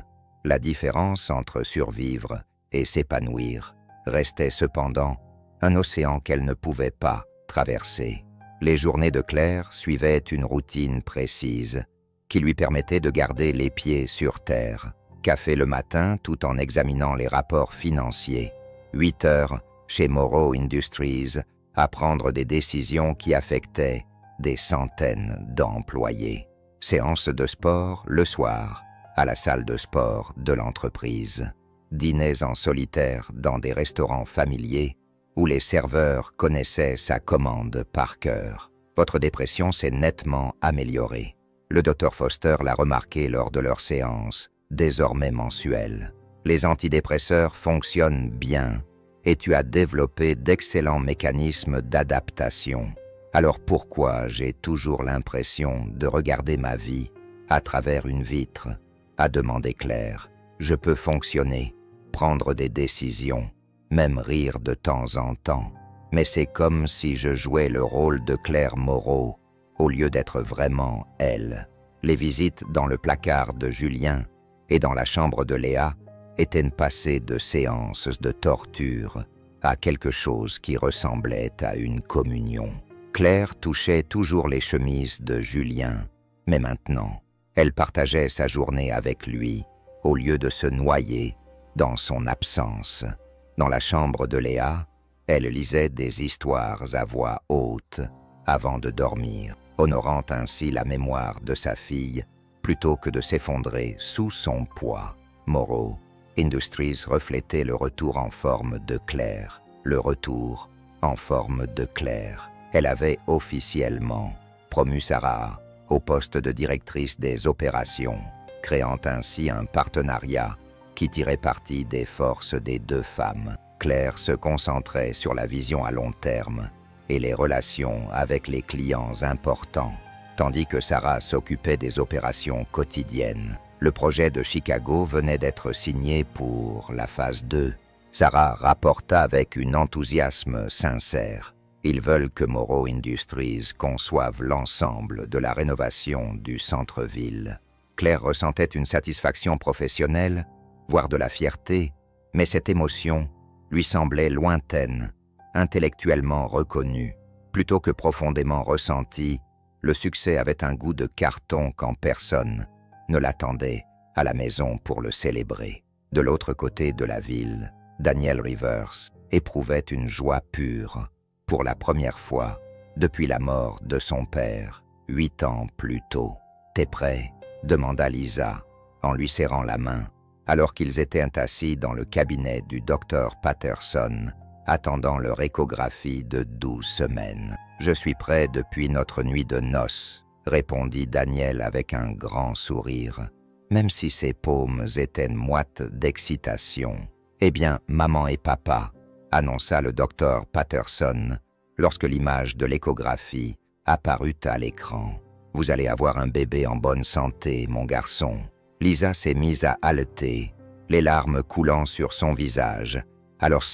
La différence entre survivre et s'épanouir restait cependant un océan qu'elle ne pouvait pas traverser. Les journées de Claire suivaient une routine précise qui lui permettait de garder les pieds sur terre. Café le matin tout en examinant les rapports financiers. 8 heures chez Morrow Industries à prendre des décisions qui affectaient des centaines d'employés. Séance de sport le soir à la salle de sport de l'entreprise. Dîners en solitaire dans des restaurants familiers où les serveurs connaissaient sa commande par cœur. Votre dépression s'est nettement améliorée. Le Dr Foster l'a remarqué lors de leur séance, désormais mensuelle. Les antidépresseurs fonctionnent bien et tu as développé d'excellents mécanismes d'adaptation. Alors pourquoi j'ai toujours l'impression de regarder ma vie à travers une vitre, a demandé Claire. Je peux fonctionner, prendre des décisions, même rire de temps en temps. Mais c'est comme si je jouais le rôle de Claire Moreau, au lieu d'être vraiment elle. Les visites dans le placard de Julien et dans la chambre de Léa étaient passées de séances de torture à quelque chose qui ressemblait à une communion. Claire touchait toujours les chemises de Julien, mais maintenant, elle partageait sa journée avec lui, au lieu de se noyer dans son absence. Dans la chambre de Léa, elle lisait des histoires à voix haute avant de dormir, honorant ainsi la mémoire de sa fille plutôt que de s'effondrer sous son poids. Morrow Industries reflétait le retour en forme de Claire, le retour en forme de Claire. Elle avait officiellement promu Sarah au poste de directrice des opérations, créant ainsi un partenariat qui tirait parti des forces des 2 femmes. Claire se concentrait sur la vision à long terme et les relations avec les clients importants, tandis que Sarah s'occupait des opérations quotidiennes. Le projet de Chicago venait d'être signé pour la phase 2. Sarah rapporta avec un enthousiasme sincère. Ils veulent que Morrow Industries conçoive l'ensemble de la rénovation du centre-ville. Claire ressentait une satisfaction professionnelle, voire de la fierté, mais cette émotion lui semblait lointaine, intellectuellement reconnue. Plutôt que profondément ressentie, le succès avait un goût de carton quand personne ne l'attendait à la maison pour le célébrer. De l'autre côté de la ville, Daniel Rivers éprouvait une joie pure, pour la première fois depuis la mort de son père, 8 ans plus tôt. « T'es prêt ?» demanda Lisa, en lui serrant la main, alors qu'ils étaient assis dans le cabinet du docteur Patterson, attendant leur échographie de 12 semaines. « Je suis prêt depuis notre nuit de noces, » répondit Daniel avec un grand sourire, même si ses paumes étaient moites d'excitation. « Eh bien, maman et papa, » annonça le docteur Patterson lorsque l'image de l'échographie apparut à l'écran. « Vous allez avoir un bébé en bonne santé, mon garçon. » Lisa s'est mise à haleter, les larmes coulant sur son visage, alors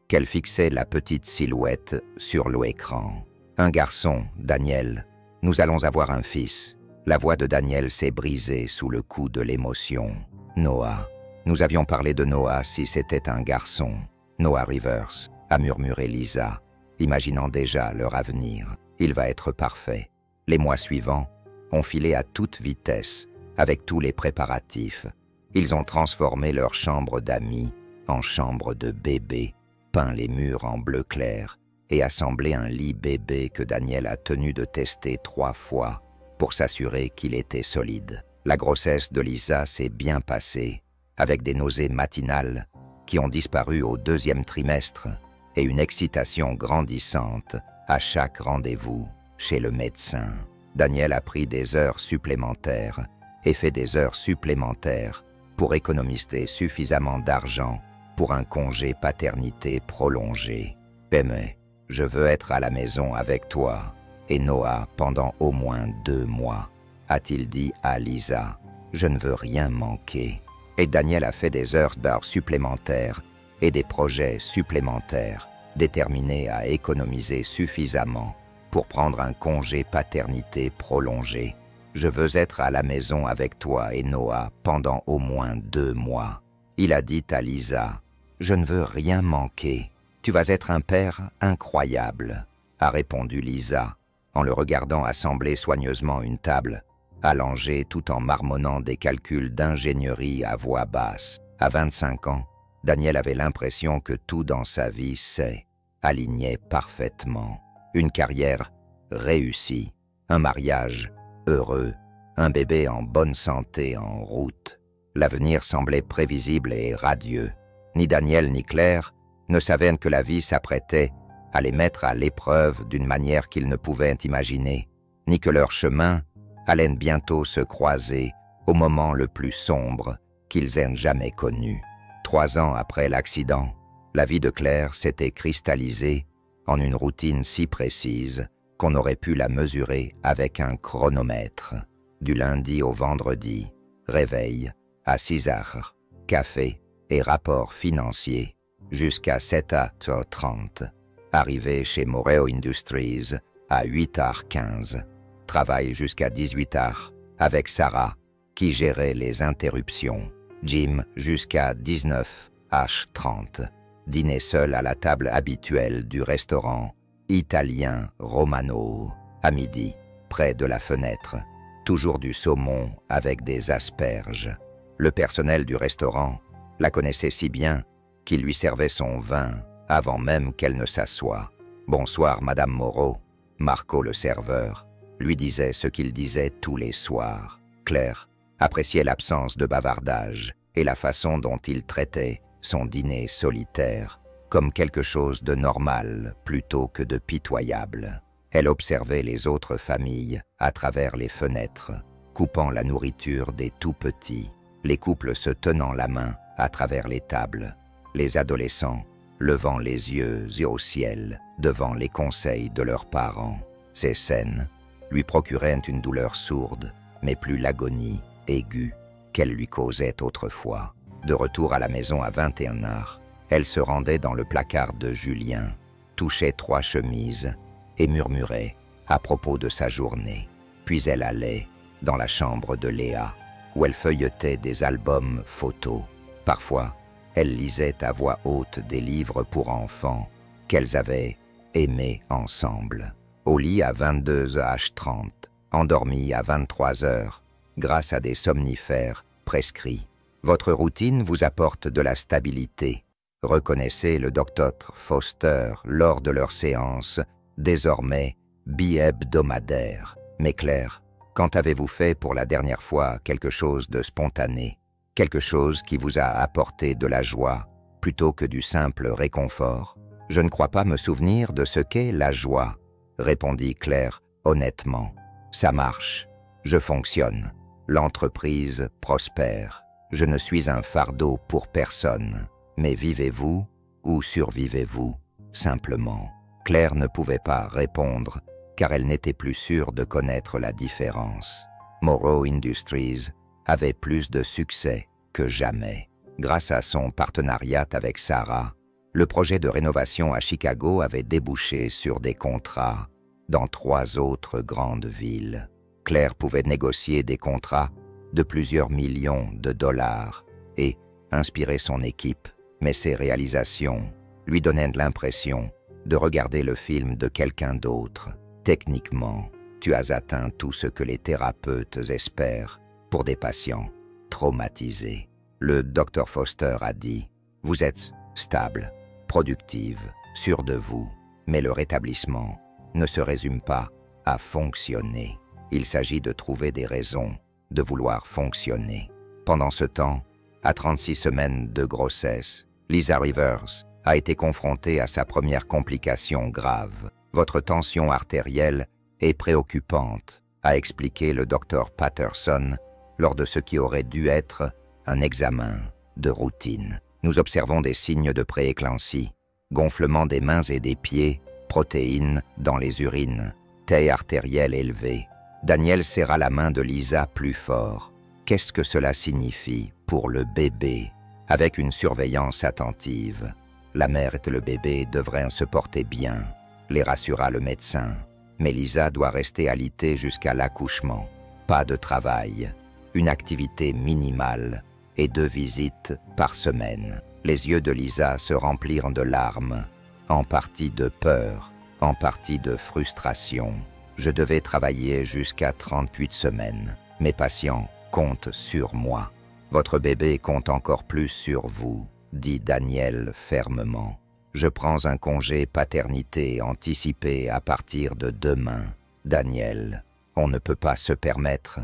qu'elle fixait la petite silhouette sur l'écran. « Un garçon, Daniel. Nous allons avoir un fils. » La voix de Daniel s'est brisée sous le coup de l'émotion. « Noah. Nous avions parlé de Noah si c'était un garçon. Noah Rivers, a murmuré Lisa, imaginant déjà leur avenir. Il va être parfait. » Les mois suivants ont filé à toute vitesse, avec tous les préparatifs. Ils ont transformé leur chambre d'amis en chambre de bébé, peint les murs en bleu clair et assemblé un lit bébé que Daniel a tenu de tester 3 fois pour s'assurer qu'il était solide. La grossesse de Lisa s'est bien passée, avec des nausées matinales qui ont disparu au 2e trimestre et une excitation grandissante à chaque rendez-vous chez le médecin. Daniel a pris des heures supplémentaires et fait des heures supplémentaires pour économiser suffisamment d'argent pour un congé paternité prolongé. Mais Je veux être à la maison avec toi et Noah pendant au moins 2 mois, a-t-il dit à Lisa. Je ne veux rien manquer. Et Daniel a fait des heures supplémentaires et des projets supplémentaires, déterminé à économiser suffisamment pour prendre un congé paternité prolongé. Je veux être à la maison avec toi et Noah pendant au moins 2 mois. Il a dit à Lisa, « Je ne veux rien manquer. Tu vas être un père incroyable, » a répondu Lisa, en le regardant assembler soigneusement une table, allongée tout en marmonnant des calculs d'ingénierie à voix basse. À 25 ans, Daniel avait l'impression que tout dans sa vie s'alignait parfaitement. Une carrière réussie, un mariage heureux, un bébé en bonne santé en route. L'avenir semblait prévisible et radieux. Ni Daniel ni Claire ne savaient que la vie s'apprêtait à les mettre à l'épreuve d'une manière qu'ils ne pouvaient imaginer, ni que leur chemin allait bientôt se croiser au moment le plus sombre qu'ils aient jamais connu. 3 ans après l'accident, la vie de Claire s'était cristallisée en une routine si précise qu'on aurait pu la mesurer avec un chronomètre. Du lundi au vendredi, réveil à 6 heures, café et rapport financier jusqu'à 7h30. Arrivé chez Moreo Industries à 8h15. Travail jusqu'à 18h avec Sarah qui gérait les interruptions. Gym jusqu'à 19h30. Dîner seul à la table habituelle du restaurant italien Romano, à midi, près de la fenêtre. Toujours du saumon avec des asperges. Le personnel du restaurant la connaissait si bien qu'il lui servait son vin avant même qu'elle ne s'assoie. « Bonsoir, Madame Moreau », Marco le serveur lui disait ce qu'il disait tous les soirs. Claire appréciait l'absence de bavardage et la façon dont il traitait son dîner solitaire comme quelque chose de normal plutôt que de pitoyable. Elle observait les autres familles à travers les fenêtres, coupant la nourriture des tout-petits, les couples se tenant la main à travers les tables, les adolescents levant les yeux au ciel devant les conseils de leurs parents. Ces scènes lui procuraient une douleur sourde, mais plus l'agonie aiguë qu'elle lui causait autrefois. De retour à la maison à 21h, elle se rendait dans le placard de Julien, touchait 3 chemises et murmurait à propos de sa journée. Puis elle allait dans la chambre de Léa, où elle feuilletait des albums photos. Parfois, elle lisait à voix haute des livres pour enfants qu'elles avaient aimés ensemble. Au lit à 22h30, endormie à 23h, grâce à des somnifères prescrits. Votre routine vous apporte de la stabilité, reconnaissait le docteur Foster lors de leur séance, désormais bi-hebdomadaire. Mais Claire, quand avez-vous fait pour la dernière fois quelque chose de spontané, quelque chose qui vous a apporté de la joie plutôt que du simple réconfort? Je ne crois pas me souvenir de ce qu'est la joie, répondit Claire honnêtement. Ça marche, je fonctionne, l'entreprise prospère. Je ne suis un fardeau pour personne. Mais vivez-vous ou survivez-vous, simplement? Claire ne pouvait pas répondre, car elle n'était plus sûre de connaître la différence. Morrow Industries avait plus de succès que jamais. Grâce à son partenariat avec Sarah, le projet de rénovation à Chicago avait débouché sur des contrats dans 3 autres grandes villes. Claire pouvait négocier des contrats de plusieurs millions de dollars et inspirer son équipe, mais ses réalisations lui donnaient l'impression de regarder le film de quelqu'un d'autre. Techniquement, tu as atteint tout ce que les thérapeutes espèrent pour des patients traumatisés. Le Dr Foster a dit, vous êtes stable, productive, sûre de vous, mais le rétablissement ne se résume pas à fonctionner. Il s'agit de trouver des raisons de vouloir fonctionner. Pendant ce temps, à 36 semaines de grossesse, Lisa Rivers a été confrontée à sa première complication grave. Votre tension artérielle est préoccupante, a expliqué le docteur Patterson lors de ce qui aurait dû être un examen de routine. Nous observons des signes de prééclampsie, gonflement des mains et des pieds protéines dans les urines, taille artérielle élevée. Daniel serra la main de Lisa plus fort. Qu'est-ce que cela signifie pour le bébé? Avec une surveillance attentive. La mère et le bébé devraient se porter bien, les rassura le médecin. Mais Lisa doit rester alitée jusqu'à l'accouchement. Pas de travail, une activité minimale et 2 visites par semaine. Les yeux de Lisa se remplirent de larmes, en partie de peur, en partie de frustration. Je devais travailler jusqu'à 38 semaines. Mes patients comptent sur moi. Votre bébé compte encore plus sur vous, dit Daniel fermement. Je prends un congé paternité anticipé à partir de demain. Daniel, on ne peut pas se permettre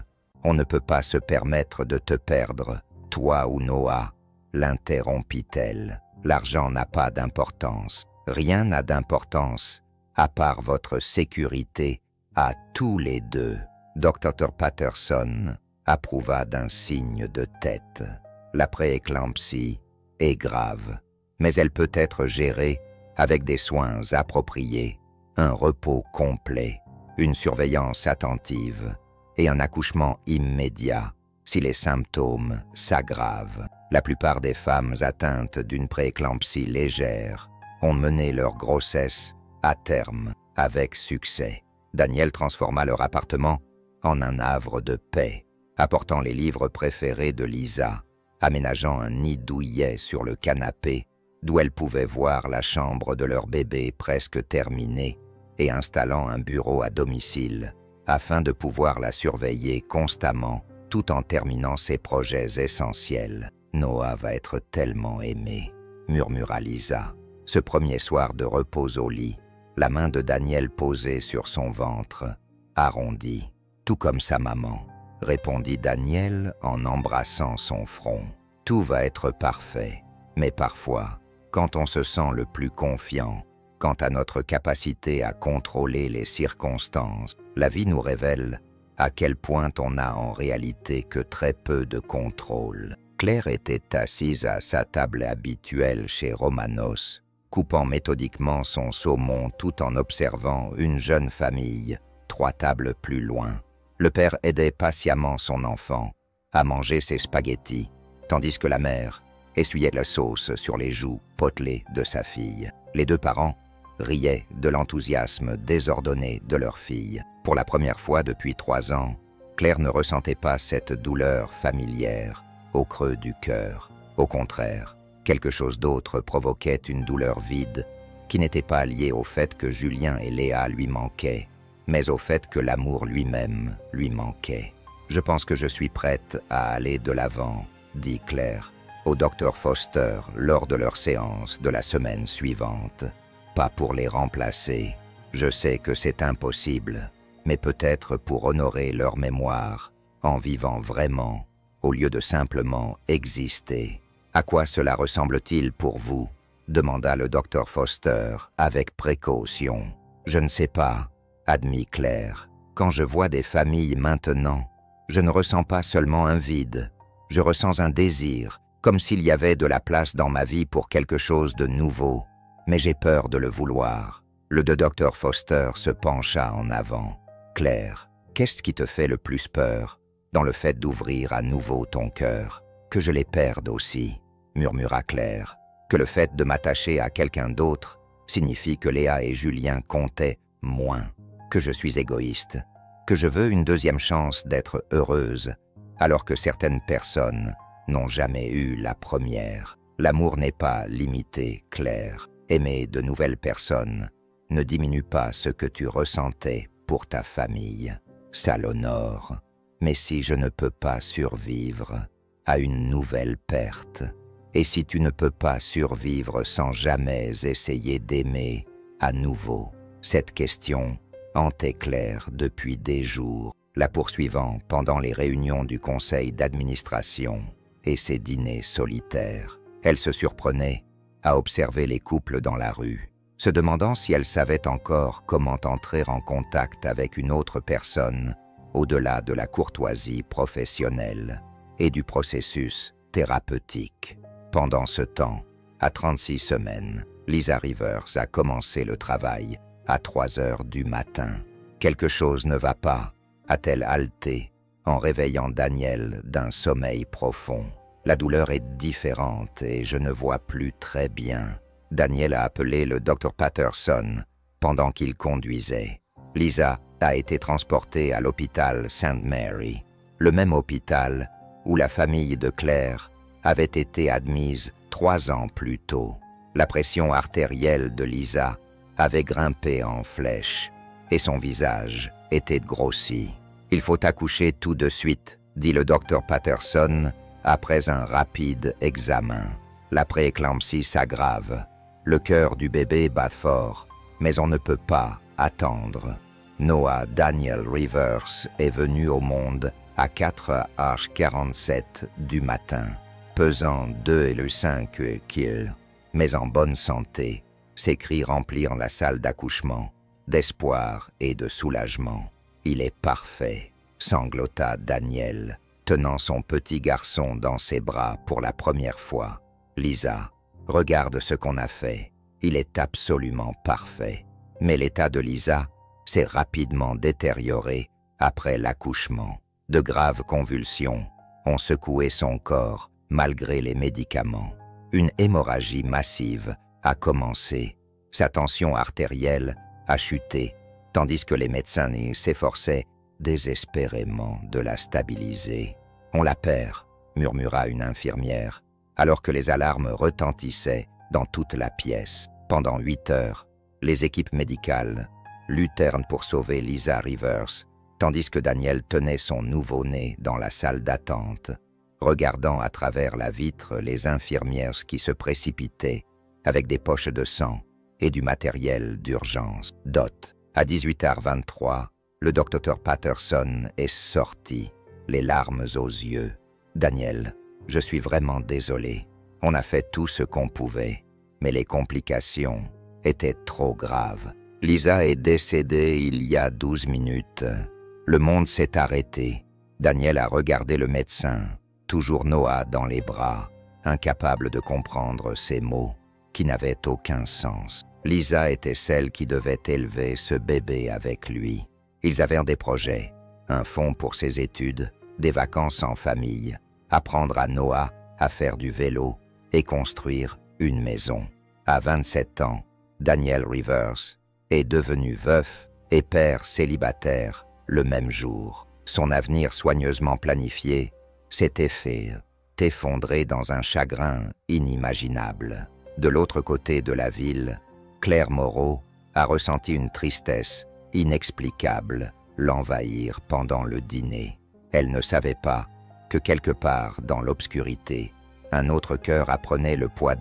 de te perdre, toi ou Noah, l'interrompit-elle. L'argent n'a pas d'importance. Rien n'a d'importance, à part votre sécurité à tous les deux. Dr. Patterson approuva d'un signe de tête. La prééclampsie est grave, mais elle peut être gérée avec des soins appropriés, un repos complet, une surveillance attentive et un accouchement immédiat si les symptômes s'aggravent. La plupart des femmes atteintes d'une prééclampsie légère ont mené leur grossesse à terme avec succès. Daniel transforma leur appartement en un havre de paix, apportant les livres préférés de Lisa, aménageant un nid douillet sur le canapé, d'où elle pouvait voir la chambre de leur bébé presque terminée, et installant un bureau à domicile, afin de pouvoir la surveiller constamment, tout en terminant ses projets essentiels. « Noah va être tellement aimé », murmura Lisa. Ce premier soir de repos au lit, la main de Daniel posée sur son ventre, arrondi, tout comme sa maman, répondit Daniel en embrassant son front. Tout va être parfait, mais parfois, quand on se sent le plus confiant, quant à notre capacité à contrôler les circonstances, la vie nous révèle à quel point on n'a en réalité que très peu de contrôle. Claire était assise à sa table habituelle chez Romanos, coupant méthodiquement son saumon tout en observant une jeune famille, 3 tables plus loin. Le père aidait patiemment son enfant à manger ses spaghettis, tandis que la mère essuyait la sauce sur les joues potelées de sa fille. Les 2 parents riaient de l'enthousiasme désordonné de leur fille. Pour la première fois depuis 3 ans, Claire ne ressentait pas cette douleur familière au creux du cœur. Au contraire, quelque chose d'autre provoquait une douleur vide qui n'était pas liée au fait que Julien et Léa lui manquaient, mais au fait que l'amour lui-même lui manquait. « Je pense que je suis prête à aller de l'avant », dit Claire au docteur Foster lors de leur séance de la semaine suivante. « Pas pour les remplacer. Je sais que c'est impossible, mais peut-être pour honorer leur mémoire en vivant vraiment au lieu de simplement exister. À quoi cela ressemble-t-il pour vous ?» demanda le docteur Foster avec précaution. « Je ne sais pas, » admit Claire. « Quand je vois des familles maintenant, je ne ressens pas seulement un vide, je ressens un désir, comme s'il y avait de la place dans ma vie pour quelque chose de nouveau. Mais j'ai peur de le vouloir. » Le docteur Foster se pencha en avant. « Claire, qu'est-ce qui te fait le plus peur dans le fait d'ouvrir à nouveau ton cœur? Que je les perde aussi, » murmura Claire. « Que le fait de m'attacher à quelqu'un d'autre signifie que Léa et Julien comptaient moins, que je suis égoïste, que je veux une deuxième chance d'être heureuse, alors que certaines personnes n'ont jamais eu la première. L'amour n'est pas limité, Claire. Aimer de nouvelles personnes ne diminue pas ce que tu ressentais pour ta famille. Ça l'honore. Mais si je ne peux pas survivre à une nouvelle perte, et si tu ne peux pas survivre sans jamais essayer d'aimer à nouveau, cette question hantait Claire depuis des jours, la poursuivant pendant les réunions du conseil d'administration et ses dîners solitaires. Elle se surprenait à observer les couples dans la rue, se demandant si elle savait encore comment entrer en contact avec une autre personne au-delà de la courtoisie professionnelle et du processus thérapeutique. Pendant ce temps, à 36 semaines, Lisa Rivers a commencé le travail à 3 heures du matin. Quelque chose ne va pas, a-t-elle haleté, en réveillant Daniel d'un sommeil profond. La douleur est différente et je ne vois plus très bien. Daniel a appelé le Dr Patterson pendant qu'il conduisait. Lisa a été transportée à l'hôpital St. Mary, le même hôpital où la famille de Claire avait été admise 3 ans plus tôt. La pression artérielle de Lisa avait grimpé en flèche et son visage était grossi. « Il faut accoucher tout de suite », dit le docteur Patterson après un rapide examen. La prééclampsie s'aggrave. Le cœur du bébé bat fort, mais on ne peut pas attendre. Noah Daniel Rivers est venu au monde à 4h47 du matin, pesant 2,5 kg, mais en bonne santé. Ses cris remplirent la salle d'accouchement, d'espoir et de soulagement. « Il est parfait », sanglota Daniel, tenant son petit garçon dans ses bras pour la première fois. « Lisa, regarde ce qu'on a fait. Il est absolument parfait. » Mais l'état de Lisa s'est rapidement détérioré après l'accouchement. De graves convulsions ont secoué son corps malgré les médicaments. Une hémorragie massive a commencé. Sa tension artérielle a chuté, tandis que les médecins s'efforçaient désespérément de la stabiliser. « On la perd », murmura une infirmière, alors que les alarmes retentissaient dans toute la pièce. Pendant 8 heures, les équipes médicales luttèrent pour sauver Lisa Rivers, tandis que Daniel tenait son nouveau-né dans la salle d'attente, regardant à travers la vitre les infirmières qui se précipitaient avec des poches de sang et du matériel d'urgence. À 18h23, le docteur Patterson est sorti, les larmes aux yeux. « Daniel, je suis vraiment désolé. On a fait tout ce qu'on pouvait, mais les complications étaient trop graves. Lisa est décédée il y a 12 minutes. Le monde s'est arrêté. » Daniel a regardé le médecin, toujours Noah dans les bras, incapable de comprendre ces mots qui n'avaient aucun sens. Lisa était celle qui devait élever ce bébé avec lui. Ils avaient des projets, un fonds pour ses études, des vacances en famille, apprendre à Noah à faire du vélo et construire une maison. À 27 ans, Daniel Rivers est devenu veuf et père célibataire le même jour. Son avenir soigneusement planifié s'était fait effondrer dans un chagrin inimaginable. De l'autre côté de la ville, Claire Moreau a ressenti une tristesse inexplicable l'envahir pendant le dîner. Elle ne savait pas que quelque part dans l'obscurité, un autre cœur apprenait le poids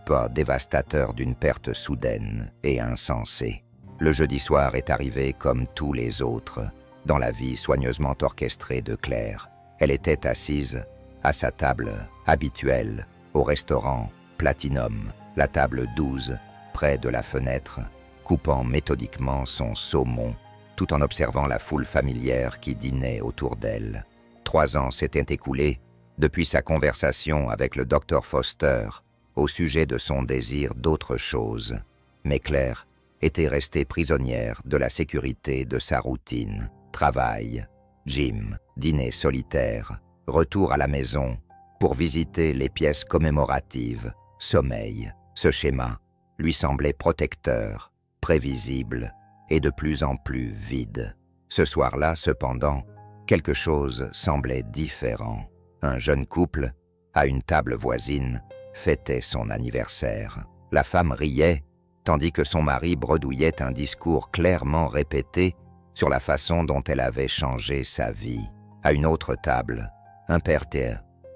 pas dévastateur d'une perte soudaine et insensée. Le jeudi soir est arrivé comme tous les autres, dans la vie soigneusement orchestrée de Claire. Elle était assise à sa table habituelle, au restaurant Platinum, la table 12, près de la fenêtre, coupant méthodiquement son saumon, tout en observant la foule familière qui dînait autour d'elle. 3 ans s'étaient écoulés depuis sa conversation avec le docteur Foster au sujet de son désir d'autre chose. Mais Claire était restée prisonnière de la sécurité de sa routine. Travail, gym, dîner solitaire, retour à la maison pour visiter les pièces commémoratives, sommeil. Ce schéma lui semblait protecteur, prévisible et de plus en plus vide. Ce soir-là, cependant, quelque chose semblait différent. Un jeune couple, à une table voisine, fêtait son anniversaire. La femme riait, tandis que son mari bredouillait un discours clairement répété sur la façon dont elle avait changé sa vie. À une autre table, un père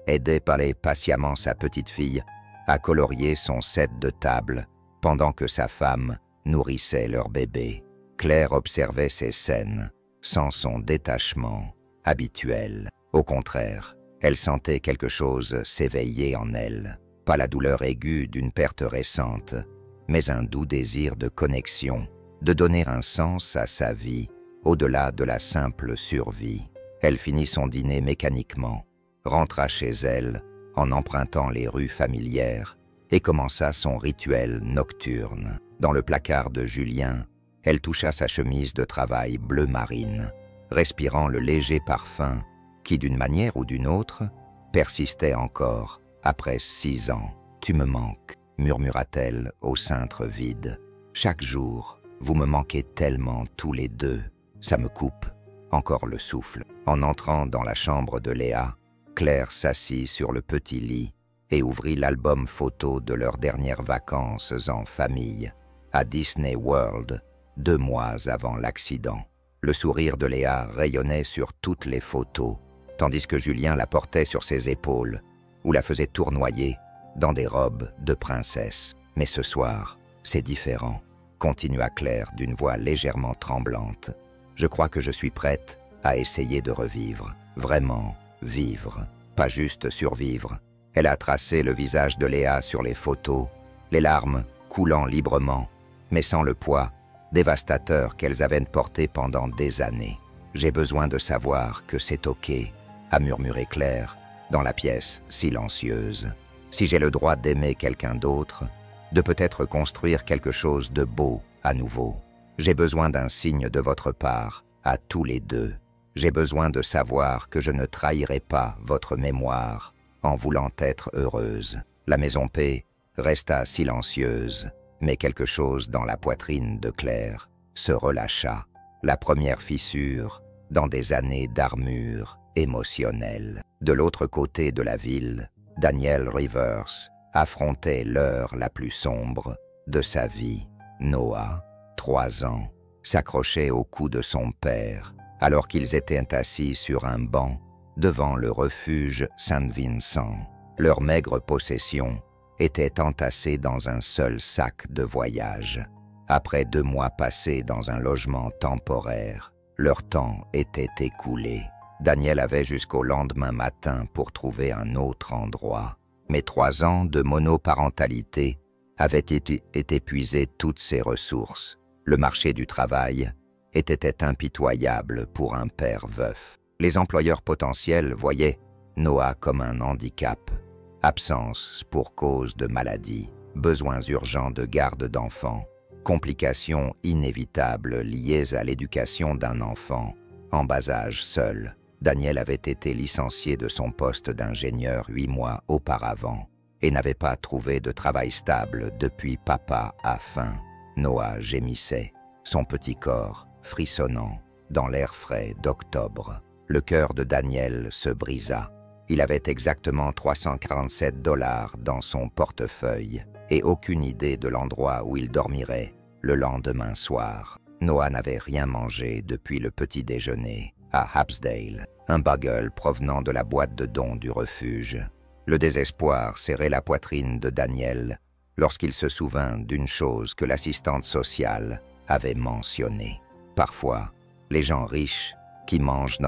aidait patiemment sa petite fille à colorier son set de table pendant que sa femme nourrissait leur bébé. Claire observait ces scènes sans son détachement habituel. Au contraire, elle sentait quelque chose s'éveiller en elle. Pas la douleur aiguë d'une perte récente, mais un doux désir de connexion, de donner un sens à sa vie au-delà de la simple survie. Elle finit son dîner mécaniquement, rentra chez elle en empruntant les rues familières et commença son rituel nocturne. Dans le placard de Julien, Elle toucha sa chemise de travail bleu marine, respirant le léger parfum qui, d'une manière ou d'une autre, persistait encore après 6 ans. « Tu me manques », murmura-t-elle au cintre vide. « Chaque jour, vous me manquez tellement tous les deux. Ça me coupe. » Encore le souffle. En entrant dans la chambre de Léa, Claire s'assit sur le petit lit et ouvrit l'album photo de leurs dernières vacances en famille, à Disney World, 2 mois avant l'accident. Le sourire de Léa rayonnait sur toutes les photos, tandis que Julien la portait sur ses épaules ou la faisait tournoyer dans des robes de princesse. « Mais ce soir, c'est différent », continua Claire d'une voix légèrement tremblante. « Je crois que je suis prête à essayer de revivre, vraiment vivre, pas juste survivre. » Elle a tracé le visage de Léa sur les photos, les larmes coulant librement, mais sans le poids dévastateur qu'elles avaient porté pendant des années. « J'ai besoin de savoir que c'est ok », a murmuré Claire dans la pièce silencieuse. « Si j'ai le droit d'aimer quelqu'un d'autre, de peut-être construire quelque chose de beau à nouveau. J'ai besoin d'un signe de votre part, à tous les deux. J'ai besoin de savoir que je ne trahirai pas votre mémoire en voulant être heureuse. » La maison P resta silencieuse, mais quelque chose dans la poitrine de Claire se relâcha. La première fissure dans des années d'armure émotionnelle. De l'autre côté de la ville, Daniel Rivers affrontait l'heure la plus sombre de sa vie. Noah, 3 ans, s'accrochait au cou de son père alors qu'ils étaient assis sur un banc devant le refuge Saint-Vincent. Leurs maigres possessions étaient entassées dans un seul sac de voyage. Après 2 mois passés dans un logement temporaire, leur temps était écoulé. Daniel avait jusqu'au lendemain matin pour trouver un autre endroit. Mais 3 ans de monoparentalité avaient épuisé toutes ses ressources. Le marché du travail était impitoyable pour un père veuf. Les employeurs potentiels voyaient Noah comme un handicap. Absence pour cause de maladie, besoins urgents de garde d'enfants, complications inévitables liées à l'éducation d'un enfant en bas âge seul. Daniel avait été licencié de son poste d'ingénieur 8 mois auparavant et n'avait pas trouvé de travail stable depuis papa a faim. Noah gémissait, son petit corps frissonnant dans l'air frais d'octobre. Le cœur de Daniel se brisa. Il avait exactement 347 $ dans son portefeuille et aucune idée de l'endroit où il dormirait le lendemain soir. Noah n'avait rien mangé depuis le petit déjeuner à Hapsdale, un bagel provenant de la boîte de dons du refuge. Le désespoir serrait la poitrine de Daniel lorsqu'il se souvint d'une chose que l'assistante sociale avait mentionnée. Parfois, les gens riches qui mangent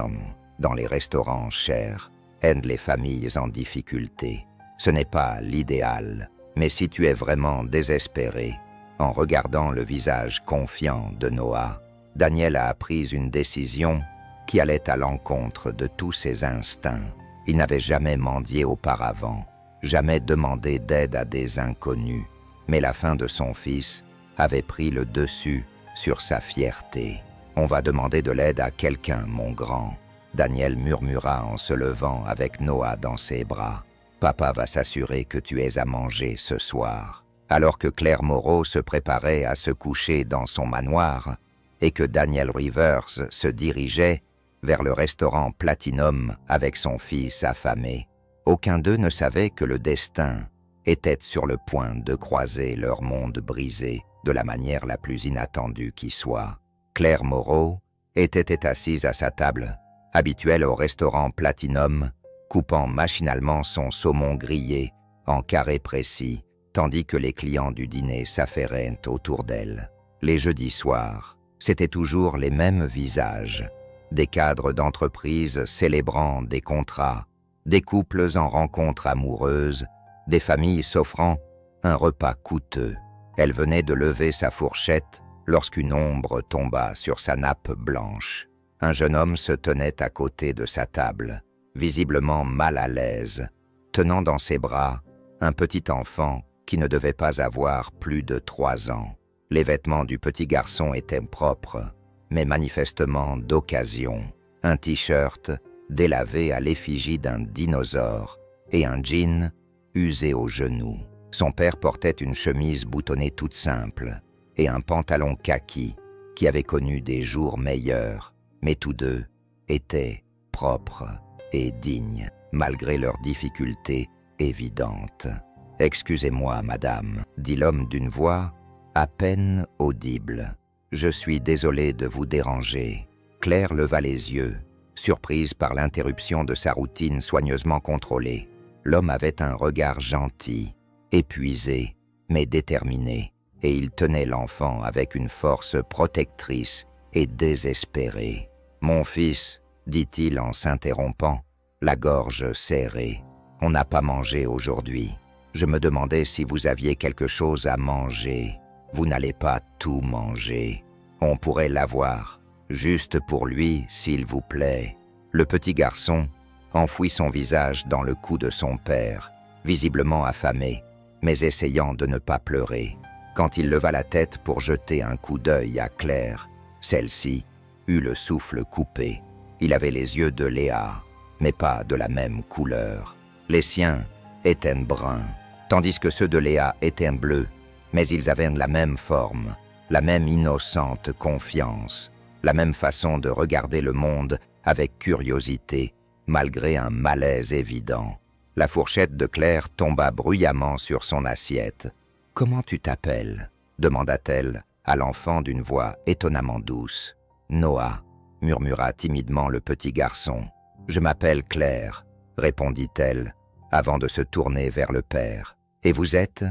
dans les restaurants chers aident les familles en difficulté. Ce n'est pas l'idéal, mais si tu es vraiment désespéré, en regardant le visage confiant de Noah, Daniel a pris une décision qui allait à l'encontre de tous ses instincts. Il n'avait jamais mendié auparavant, jamais demandé d'aide à des inconnus, mais la faim de son fils avait pris le dessus sur sa fierté. « On va demander de l'aide à quelqu'un, mon grand », Daniel murmura en se levant avec Noah dans ses bras. « Papa va s'assurer que tu aies à manger ce soir. » Alors que Claire Moreau se préparait à se coucher dans son manoir et que Daniel Rivers se dirigeait vers le restaurant Platinum avec son fils affamé, aucun d'eux ne savait que le destin était sur le point de croiser leur monde brisé de la manière la plus inattendue qui soit. Claire Moreau était assise à sa table, habituelle au restaurant Platinum, coupant machinalement son saumon grillé en carrés précis, tandis que les clients du dîner s'affairaient autour d'elle. Les jeudis soirs, c'étaient toujours les mêmes visages, des cadres d'entreprise célébrant des contrats, des couples en rencontre amoureuse, des familles s'offrant un repas coûteux. Elle venait de lever sa fourchette lorsqu'une ombre tomba sur sa nappe blanche. Un jeune homme se tenait à côté de sa table, visiblement mal à l'aise, tenant dans ses bras un petit enfant qui ne devait pas avoir plus de 3 ans. Les vêtements du petit garçon étaient propres, mais manifestement d'occasion. Un t-shirt délavé à l'effigie d'un dinosaure et un jean usé aux genoux. Son père portait une chemise boutonnée toute simple et un pantalon kaki qui avait connu des jours meilleurs, mais tous deux étaient propres et dignes, malgré leurs difficultés évidentes. « Excusez-moi, madame, » dit l'homme d'une voix à peine audible. « Je suis désolé de vous déranger. » Claire leva les yeux, surprise par l'interruption de sa routine soigneusement contrôlée. L'homme avait un regard gentil, épuisé, mais déterminé, et il tenait l'enfant avec une force protectrice et désespérée. « Mon fils, » dit-il en s'interrompant, la gorge serrée, « on n'a pas mangé aujourd'hui. Je me demandais si vous aviez quelque chose à manger. Vous n'allez pas tout manger. On pourrait l'avoir, juste pour lui, s'il vous plaît. » Le petit garçon enfouit son visage dans le cou de son père, visiblement affamé, mais essayant de ne pas pleurer. Quand il leva la tête pour jeter un coup d'œil à Claire, celle-ci eut le souffle coupé. Il avait les yeux de Léa, mais pas de la même couleur. Les siens étaient bruns, tandis que ceux de Léa étaient bleus, mais ils avaient la même forme, la même innocente confiance, la même façon de regarder le monde avec curiosité, malgré un malaise évident. La fourchette de Claire tomba bruyamment sur son assiette. « Comment tu t'appelles » demanda-t-elle à l'enfant d'une voix étonnamment douce. « Noah » murmura timidement le petit garçon. « Je m'appelle Claire » répondit-elle, avant de se tourner vers le père. « Et vous êtes » ?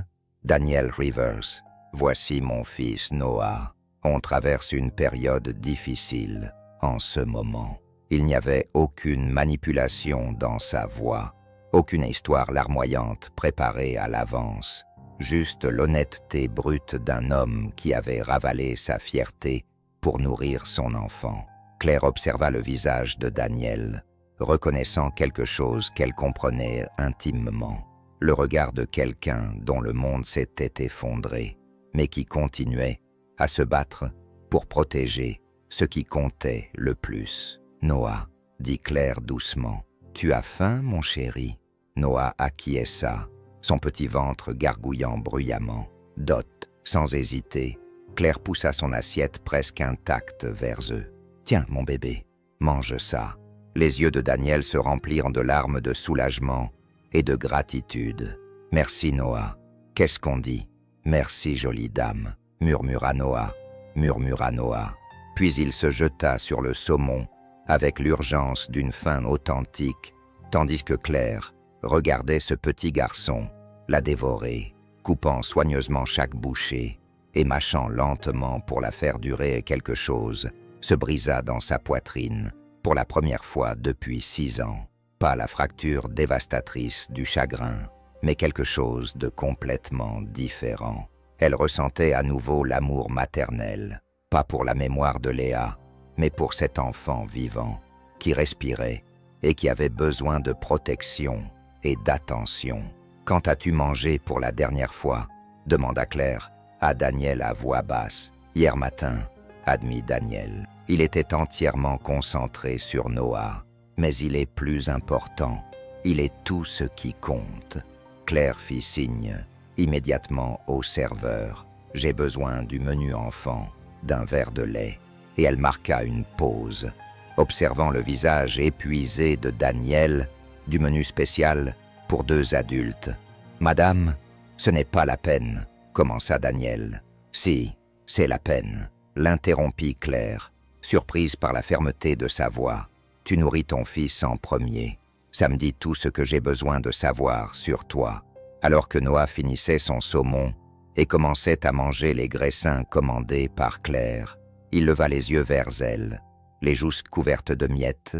« Daniel Rivers. Voici mon fils Noah. On traverse une période difficile en ce moment. » Il n'y avait aucune manipulation dans sa voix, aucune histoire larmoyante préparée à l'avance, juste l'honnêteté brute d'un homme qui avait ravalé sa fierté pour nourrir son enfant. Claire observa le visage de Daniel, reconnaissant quelque chose qu'elle comprenait intimement, le regard de quelqu'un dont le monde s'était effondré, mais qui continuait à se battre pour protéger ce qui comptait le plus. « Noah, » dit Claire doucement, « tu as faim, mon chéri ?» Noah acquiesça, son petit ventre gargouillant bruyamment. « Dot !» Sans hésiter, Claire poussa son assiette presque intacte vers eux. « Tiens, mon bébé, mange ça. » Les yeux de Daniel se remplirent de larmes de soulagement et de gratitude. « Merci, Noah. Qu'est-ce qu'on dit ?»« Merci, jolie dame, » murmura Noah. Puis il se jeta sur le saumon avec l'urgence d'une faim authentique, tandis que Claire regardait ce petit garçon la dévorer, coupant soigneusement chaque bouchée et mâchant lentement pour la faire durer, et quelque chose se brisa dans sa poitrine pour la première fois depuis 6 ans. Pas la fracture dévastatrice du chagrin, mais quelque chose de complètement différent. Elle ressentait à nouveau l'amour maternel, pas pour la mémoire de Léa, mais pour cet enfant vivant, qui respirait et qui avait besoin de protection et d'attention. « Quand as-tu mangé pour la dernière fois ?» demanda Claire à Daniel à voix basse. « Hier matin » admit Daniel. Il était entièrement concentré sur Noah, mais il est plus important. Il est tout ce qui compte. Claire fit signe immédiatement au serveur. « J'ai besoin du menu enfant, d'un verre de lait. » Et elle marqua une pause, observant le visage épuisé de Daniel, du menu spécial pour 2 adultes. « Madame, ce n'est pas la peine, » commença Daniel. « Si, c'est la peine, » l'interrompit Claire, surprise par la fermeté de sa voix. « Tu nourris ton fils en premier. Ça me dit tout ce que j'ai besoin de savoir sur toi. » Alors que Noah finissait son saumon et commençait à manger les graissins commandés par Claire, il leva les yeux vers elle, les joues couvertes de miettes,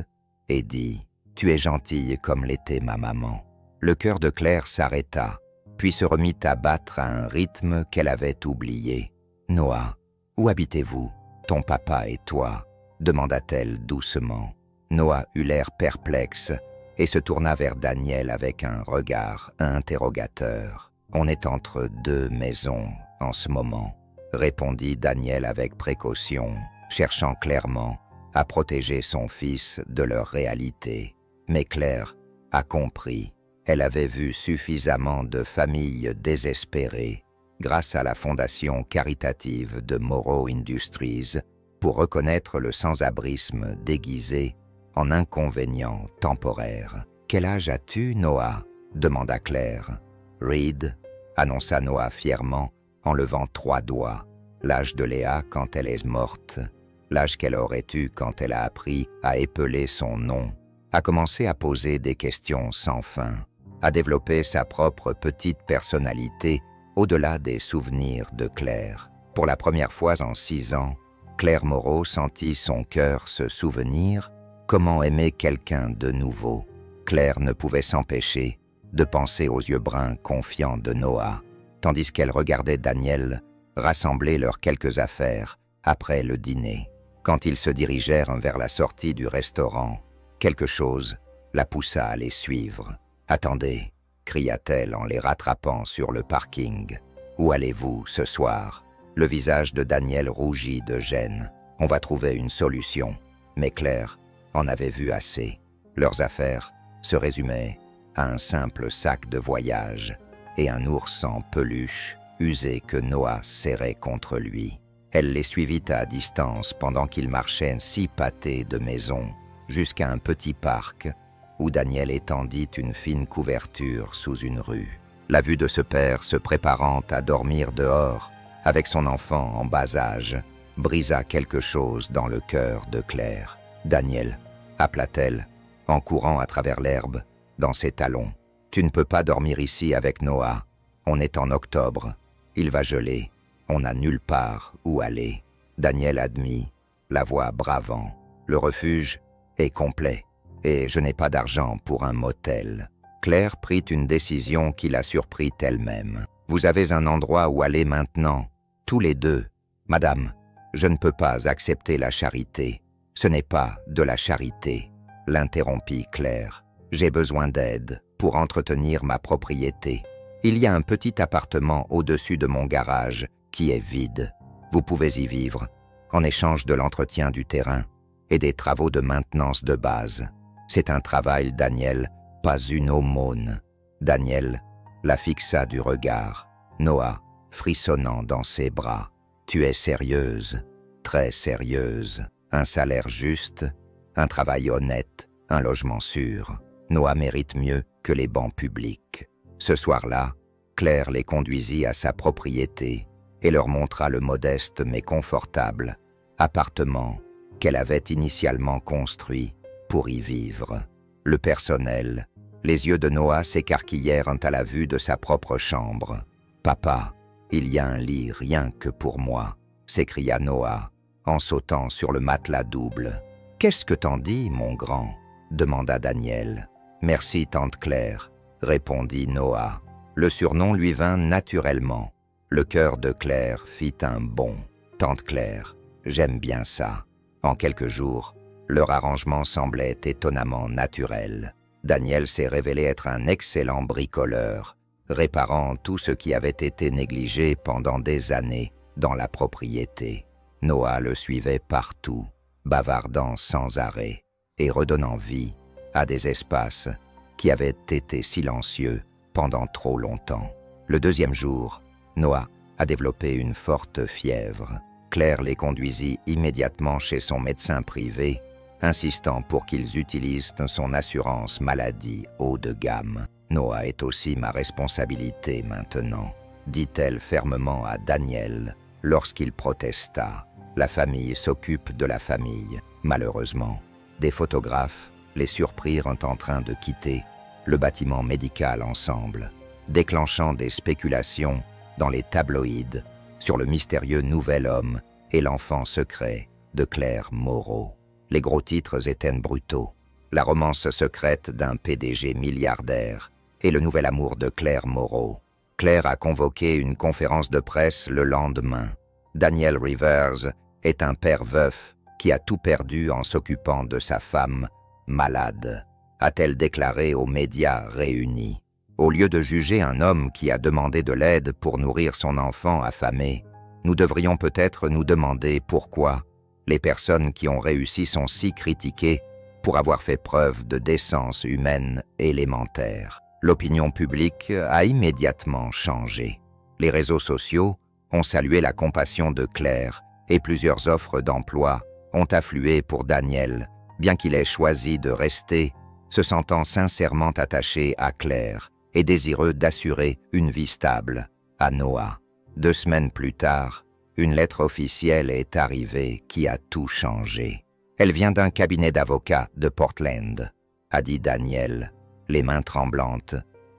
et dit « Tu es gentille comme l'était ma maman. » Le cœur de Claire s'arrêta, puis se remit à battre à un rythme qu'elle avait oublié. « Noah, où habitez-vous, ton papa et toi ?» demanda-t-elle doucement. Noah eut l'air perplexe et se tourna vers Daniel avec un regard interrogateur. « On est entre 2 maisons en ce moment. » répondit Daniel avec précaution, cherchant clairement à protéger son fils de leur réalité. Mais Claire a compris. Elle avait vu suffisamment de familles désespérées grâce à la fondation caritative de Morrow Industries pour reconnaître le sans-abrisme déguisé en inconvénient temporaire. « Quel âge as-tu, Noah ?» demanda Claire. « Reed » annonça Noah fièrement en levant 3 doigts. L'âge de Léa quand elle est morte, l'âge qu'elle aurait eu quand elle a appris à épeler son nom, a commencé à poser des questions sans fin, à développer sa propre petite personnalité au-delà des souvenirs de Claire. Pour la première fois en 6 ans, Claire Morrow sentit son cœur se souvenir comment aimer quelqu'un de nouveau. Claire ne pouvait s'empêcher de penser aux yeux bruns confiants de Noah, tandis qu'elle regardait Daniel rassembler leurs quelques affaires après le dîner. Quand ils se dirigèrent vers la sortie du restaurant, quelque chose la poussa à les suivre. « Attendez !» cria-t-elle en les rattrapant sur le parking. « Où allez-vous ce soir ?» Le visage de Daniel rougit de gêne. « On va trouver une solution. » Mais Claire en avait vu assez. Leurs affaires se résumaient à un simple sac de voyage et un ours en peluche usé que Noah serrait contre lui. Elle les suivit à distance pendant qu'ils marchaient 6 pâtés de maison jusqu'à un petit parc où Daniel étendit une fine couverture sous une rue. La vue de ce père se préparant à dormir dehors avec son enfant en bas âge brisa quelque chose dans le cœur de Claire. « Daniel » appela-t-elle en courant à travers l'herbe dans ses talons. « Tu ne peux pas dormir ici avec Noah. On est en octobre. Il va geler. On n'a nulle part où aller. » Daniel admit, la voix bravant. « Le refuge est complet et je n'ai pas d'argent pour un motel. » Claire prit une décision qui la surprit elle-même. « Vous avez un endroit où aller maintenant, tous les deux. Madame, je ne peux pas accepter la charité. Ce n'est pas de la charité. » L'interrompit Claire. « J'ai besoin d'aide pour entretenir ma propriété. Il y a un petit appartement au-dessus de mon garage qui est vide. Vous pouvez y vivre, en échange de l'entretien du terrain et des travaux de maintenance de base. C'est un travail, Daniel, pas une aumône. » Daniel la fixa du regard. Noah, frissonnant dans ses bras. « Tu es sérieuse, très sérieuse. Un salaire juste, un travail honnête, un logement sûr. Noah mérite mieux que les bancs publics. » Ce soir-là, Claire les conduisit à sa propriété et leur montra le modeste mais confortable appartement qu'elle avait initialement construit pour y vivre. Le personnel, les yeux de Noah s'écarquillèrent à la vue de sa propre chambre. « Papa, il y a un lit rien que pour moi !» s'écria Noah en sautant sur le matelas double. « Qu'est-ce que t'en dis, mon grand ?» demanda Daniel. « Merci, tante Claire », répondit Noah. Le surnom lui vint naturellement. Le cœur de Claire fit un bond. « Tante Claire, j'aime bien ça. » En quelques jours, leur arrangement semblait étonnamment naturel. Daniel s'est révélé être un excellent bricoleur, réparant tout ce qui avait été négligé pendant des années dans la propriété. Noah le suivait partout, bavardant sans arrêt et redonnant vie à des espaces qui avaient été silencieux pendant trop longtemps. Le 2e jour, Noah a développé une forte fièvre. Claire les conduisit immédiatement chez son médecin privé, insistant pour qu'ils utilisent son assurance maladie haut de gamme. « Noah est aussi ma responsabilité maintenant », dit-elle fermement à Daniel lorsqu'il protesta. « La famille s'occupe de la famille, malheureusement. » Des photographes les surprirent en train de quitter le bâtiment médical ensemble, déclenchant des spéculations dans les tabloïds sur le mystérieux nouvel homme et l'enfant secret de Claire Morrow. Les gros titres étaient brutaux. La romance secrète d'un PDG milliardaire et le nouvel amour de Claire Morrow. Claire a convoqué une conférence de presse le lendemain. Daniel Rivers est un père veuf qui a tout perdu en s'occupant de sa femme malade, a-t-elle déclaré aux médias réunis. Au lieu de juger un homme qui a demandé de l'aide pour nourrir son enfant affamé, Nous devrions peut-être nous demander pourquoi les personnes qui ont réussi sont si critiquées pour avoir fait preuve de décence humaine élémentaire. L'opinion publique a immédiatement changé. Les réseaux sociaux ont salué la compassion de Claire et plusieurs offres d'emploi ont afflué pour Daniel, bien qu'il ait choisi de rester, se sentant sincèrement attaché à Claire et désireux d'assurer une vie stable à Noah. 2 semaines plus tard, une lettre officielle est arrivée qui a tout changé. Elle vient d'un cabinet d'avocats de Portland, a dit Daniel, les mains tremblantes,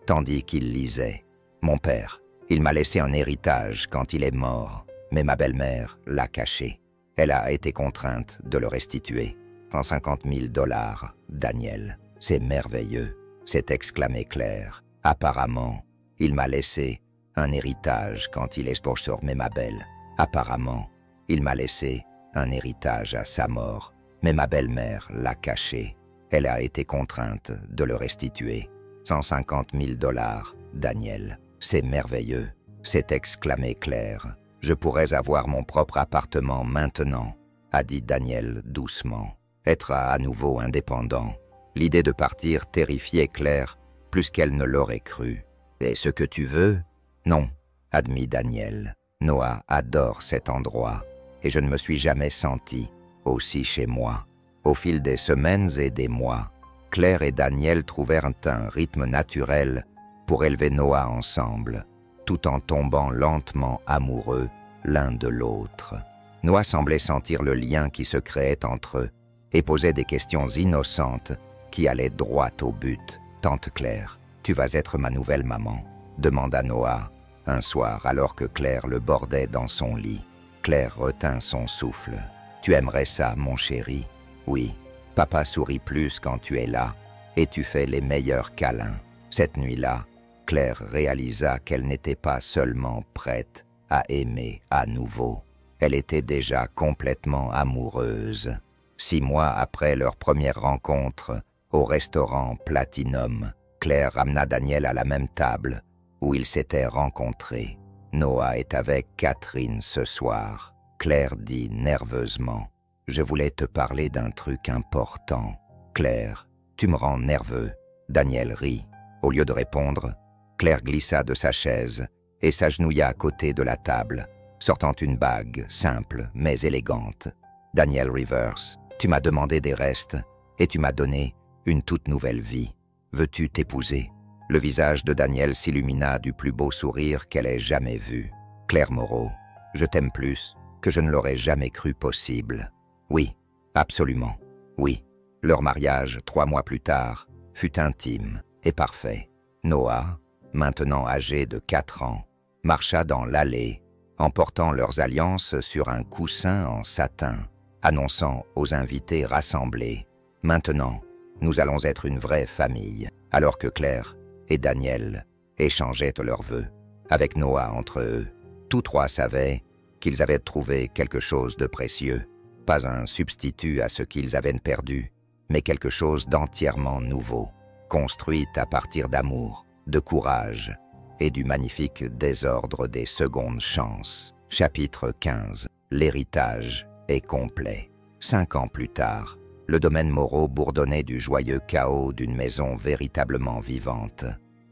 tandis qu'il lisait. « Mon père, il m'a laissé un héritage quand il est mort, mais ma belle-mère l'a caché. Elle a été contrainte de le restituer. 150 000 $, Daniel. C'est merveilleux, s'est exclamé Claire. Apparemment, il m'a laissé un héritage quand il est mais ma belle. Apparemment, il m'a laissé un héritage à sa mort, mais ma belle-mère l'a caché. Elle a été contrainte de le restituer. 150 000 $, Daniel. C'est merveilleux, s'est exclamé Claire. Je pourrais avoir mon propre appartement maintenant, a dit Daniel doucement. Être à nouveau indépendant. L'idée de partir terrifiait Claire plus qu'elle ne l'aurait cru. « Et ce que tu veux ?»« Non, » admit Daniel. Noah adore cet endroit et je ne me suis jamais senti aussi chez moi. Au fil des semaines et des mois, Claire et Daniel trouvèrent un rythme naturel pour élever Noah ensemble, tout en tombant lentement amoureux l'un de l'autre. Noah semblait sentir le lien qui se créait entre eux et posait des questions innocentes qui allaient droit au but. « Tante Claire, tu vas être ma nouvelle maman ?» demanda Noah un soir alors que Claire le bordait dans son lit. Claire retint son souffle. « Tu aimerais ça, mon chéri ? » ?»« Oui, papa sourit plus quand tu es là et tu fais les meilleurs câlins. » Cette nuit-là, Claire réalisa qu'elle n'était pas seulement prête à aimer à nouveau. Elle était déjà complètement amoureuse. 6 mois après leur première rencontre, au restaurant Platinum, Claire ramena Daniel à la même table où ils s'étaient rencontrés. « Noah est avec Catherine ce soir. » Claire dit nerveusement. « Je voulais te parler d'un truc important. » « Claire, tu me rends nerveux. » Daniel rit. Au lieu de répondre, Claire glissa de sa chaise et s'agenouilla à côté de la table, sortant une bague simple mais élégante. « Daniel Rivers, tu m'as demandé des restes et tu m'as donné une toute nouvelle vie. Veux-tu t'épouser ?» Le visage de Daniel s'illumina du plus beau sourire qu'elle ait jamais vu. « Claire Moreau, je t'aime plus que je ne l'aurais jamais cru possible. »« Oui, absolument, oui. » Leur mariage, 3 mois plus tard, fut intime et parfait. Noah, maintenant âgé de 4 ans, marcha dans l'allée en portant leurs alliances sur un coussin en satin, annonçant aux invités rassemblés « Maintenant, nous allons être une vraie famille », alors que Claire et Daniel échangeaient leurs vœux. Avec Noah entre eux, tous 3 savaient qu'ils avaient trouvé quelque chose de précieux, pas un substitut à ce qu'ils avaient perdu, mais quelque chose d'entièrement nouveau, construit à partir d'amour, de courage et du magnifique désordre des secondes chances. Chapitre 15. L'héritage est complet. 5 ans plus tard, le domaine Moreau bourdonnait du joyeux chaos d'une maison véritablement vivante.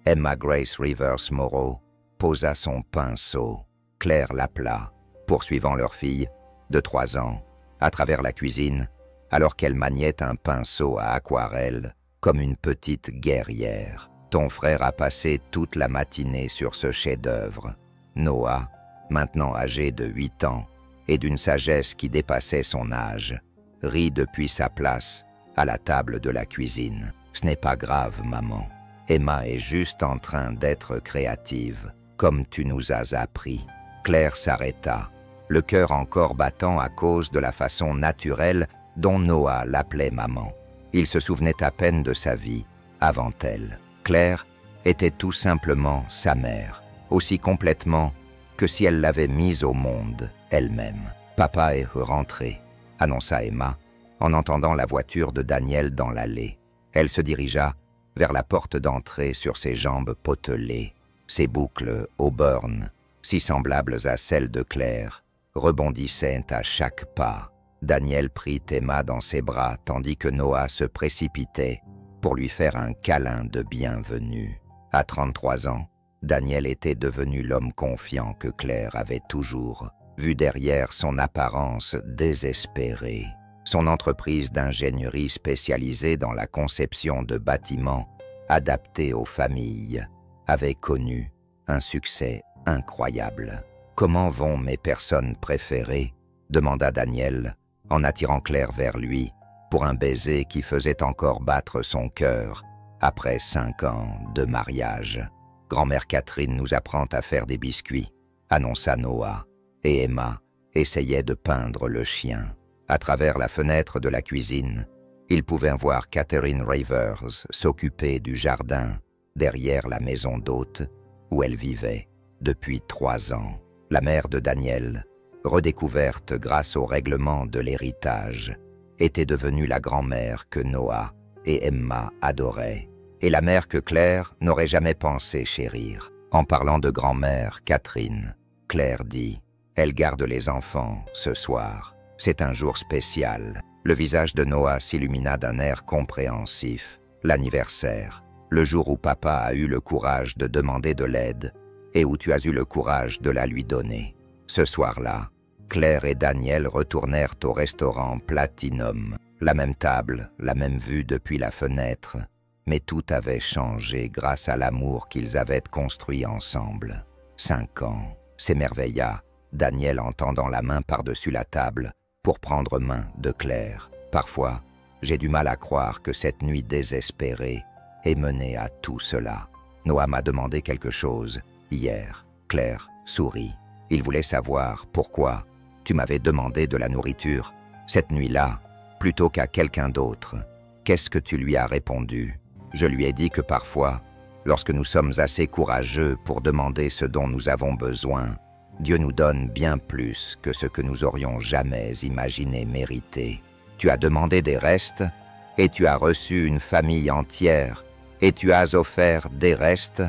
Emma Grace Rivers Moreau posa son pinceau. Claire l'appela, poursuivant leur fille, de 3 ans, à travers la cuisine, alors qu'elle maniait un pinceau à aquarelle comme une petite guerrière. « Ton frère a passé toute la matinée sur ce chef-d'œuvre. » Noah, maintenant âgé de 8 ans et d'une sagesse qui dépassait son âge, rit depuis sa place à la table de la cuisine. « Ce n'est pas grave, maman. Emma est juste en train d'être créative, comme tu nous as appris. » Claire s'arrêta, le cœur encore battant à cause de la façon naturelle dont Noah l'appelait maman. Il se souvenait à peine de sa vie avant elle. Claire était tout simplement sa mère, aussi complètement que si elle l'avait mise au monde elle-même. « Papa est rentré », annonça Emma, en entendant la voiture de Daniel dans l'allée. Elle se dirigea vers la porte d'entrée sur ses jambes potelées, ses boucles auburn si semblables à celles de Claire, rebondissaient à chaque pas. Daniel prit Emma dans ses bras tandis que Noah se précipitait pour lui faire un câlin de bienvenue. À 33 ans, Daniel était devenu l'homme confiant que Claire avait toujours vu derrière son apparence désespérée. Son entreprise d'ingénierie spécialisée dans la conception de bâtiments adaptés aux familles avait connu un succès incroyable. « Comment vont mes personnes préférées ?» demanda Daniel en attirant Claire vers lui pour un baiser qui faisait encore battre son cœur après 5 ans de mariage. « Grand-mère Catherine nous apprend à faire des biscuits », annonça Noah, et Emma essayait de peindre le chien. À travers la fenêtre de la cuisine, ils pouvaient voir Catherine Ravers s'occuper du jardin derrière la maison d'hôte où elle vivait depuis 3 ans. La mère de Daniel, redécouverte grâce au règlement de l'héritage, était devenue la grand-mère que Noah et Emma adoraient, et la mère que Claire n'aurait jamais pensé chérir. En parlant de grand-mère Catherine, Claire dit « Elle garde les enfants ce soir. C'est un jour spécial. » Le visage de Noah s'illumina d'un air compréhensif. L'anniversaire, le jour où papa a eu le courage de demander de l'aide et où tu as eu le courage de la lui donner. Ce soir-là, Claire et Daniel retournèrent au restaurant Platinum. La même table, la même vue depuis la fenêtre, mais tout avait changé grâce à l'amour qu'ils avaient construit ensemble. 5 ans, s'émerveilla Daniel en tendant la main par-dessus la table pour prendre main de Claire. Parfois, j'ai du mal à croire que cette nuit désespérée ait mené à tout cela. Noah m'a demandé quelque chose hier. Claire sourit. Il voulait savoir pourquoi tu m'avais demandé de la nourriture cette nuit-là plutôt qu'à quelqu'un d'autre. Qu'est-ce que tu lui as répondu? Je lui ai dit que parfois, lorsque nous sommes assez courageux pour demander ce dont nous avons besoin, Dieu nous donne bien plus que ce que nous aurions jamais imaginé mériter. Tu as demandé des restes, et tu as reçu une famille entière, et tu as offert des restes,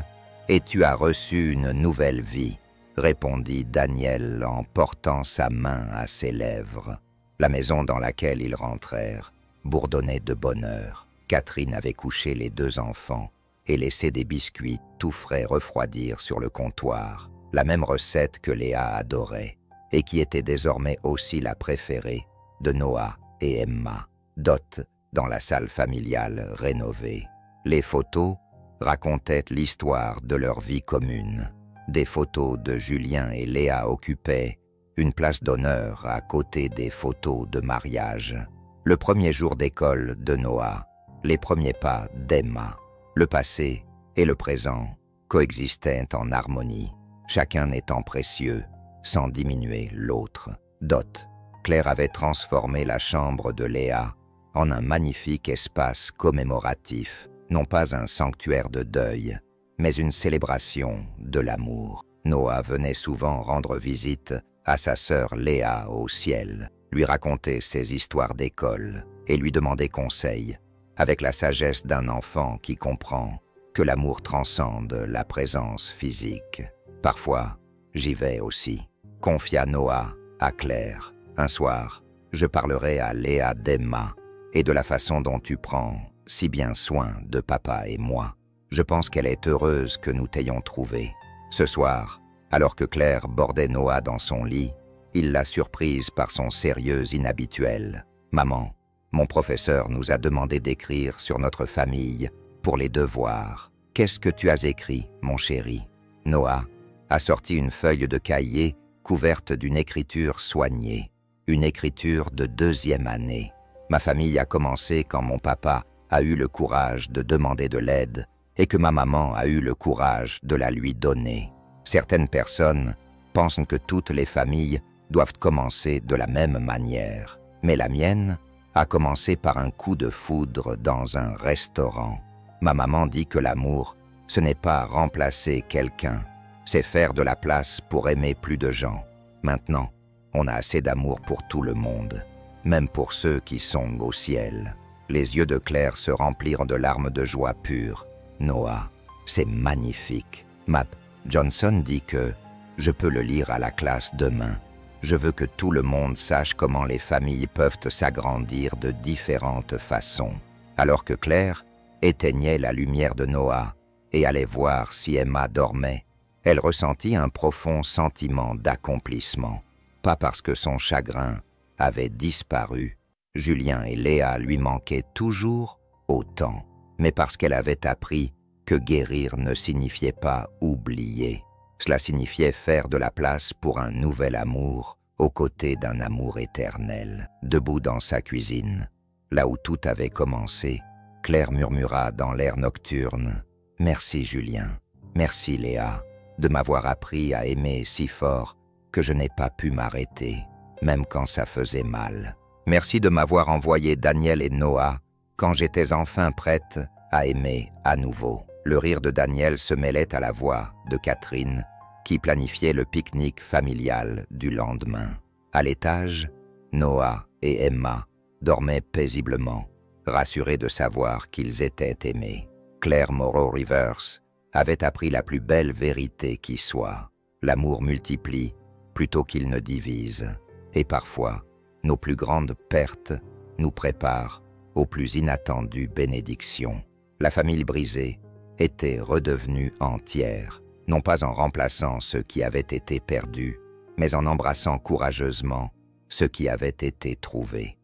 et tu as reçu une nouvelle vie, répondit Daniel en portant sa main à ses lèvres. La maison dans laquelle ils rentrèrent bourdonnait de bonheur. Catherine avait couché les 2 enfants et laissé des biscuits tout frais refroidir sur le comptoir. La même recette que Léa adorait et qui était désormais aussi la préférée de Noah et Emma. Dot dans la salle familiale rénovée. Les photos racontaient l'histoire de leur vie commune. Des photos de Julien et Léa occupaient une place d'honneur à côté des photos de mariage. Le premier jour d'école de Noah, les premiers pas d'Emma. Le passé et le présent coexistaient en harmonie, chacun étant précieux, sans diminuer l'autre. Dot. Claire avait transformé la chambre de Léa en un magnifique espace commémoratif, non pas un sanctuaire de deuil, mais une célébration de l'amour. Noah venait souvent rendre visite à sa sœur Léa au ciel, lui raconter ses histoires d'école et lui demander conseil, avec la sagesse d'un enfant qui comprend que l'amour transcende la présence physique. Parfois, j'y vais aussi, confia Noah à Claire. Un soir, je parlerai à Léa d'Emma et de la façon dont tu prends si bien soin de papa et moi. Je pense qu'elle est heureuse que nous t'ayons trouvé. Ce soir, alors que Claire bordait Noah dans son lit, il l'a surprise par son sérieux inhabituel. « Maman, mon professeur nous a demandé d'écrire sur notre famille pour les devoirs. Qu'est-ce que tu as écrit, mon chéri ?» Noah a sorti une feuille de cahier couverte d'une écriture soignée, une écriture de 2e année. Ma famille a commencé quand mon papa a eu le courage de demander de l'aide et que ma maman a eu le courage de la lui donner. Certaines personnes pensent que toutes les familles doivent commencer de la même manière, mais la mienne a commencé par un coup de foudre dans un restaurant. Ma maman dit que l'amour, ce n'est pas remplacer quelqu'un, c'est faire de la place pour aimer plus de gens. Maintenant, on a assez d'amour pour tout le monde, même pour ceux qui sont au ciel. Les yeux de Claire se remplirent de larmes de joie pure. Noah, c'est magnifique. Map Johnson dit que Je peux le lire à la classe demain. Je veux que tout le monde sache comment les familles peuvent s'agrandir de différentes façons. » Alors que Claire éteignait la lumière de Noah et allait voir si Emma dormait, elle ressentit un profond sentiment d'accomplissement. Pas parce que son chagrin avait disparu, Julien et Léa lui manquaient toujours autant, mais parce qu'elle avait appris que guérir ne signifiait pas oublier. Cela signifiait faire de la place pour un nouvel amour, aux côtés d'un amour éternel. Debout dans sa cuisine, là où tout avait commencé, Claire murmura dans l'air nocturne « Merci Julien, merci Léa, de m'avoir appris à aimer si fort que je n'ai pas pu m'arrêter, même quand ça faisait mal. Merci de m'avoir envoyé Daniel et Noah quand j'étais enfin prête à aimer à nouveau. » Le rire de Daniel se mêlait à la voix de Catherine, qui planifiait le pique-nique familial du lendemain. À l'étage, Noah et Emma dormaient paisiblement, rassurés de savoir qu'ils étaient aimés. Claire Moreau Rivers avait appris la plus belle vérité qui soit. L'amour multiplie plutôt qu'il ne divise. Et parfois, nos plus grandes pertes nous préparent aux plus inattendues bénédictions. La famille brisée était redevenue entière, non pas en remplaçant ce qui avait été perdu, mais en embrassant courageusement ce qui avait été trouvé.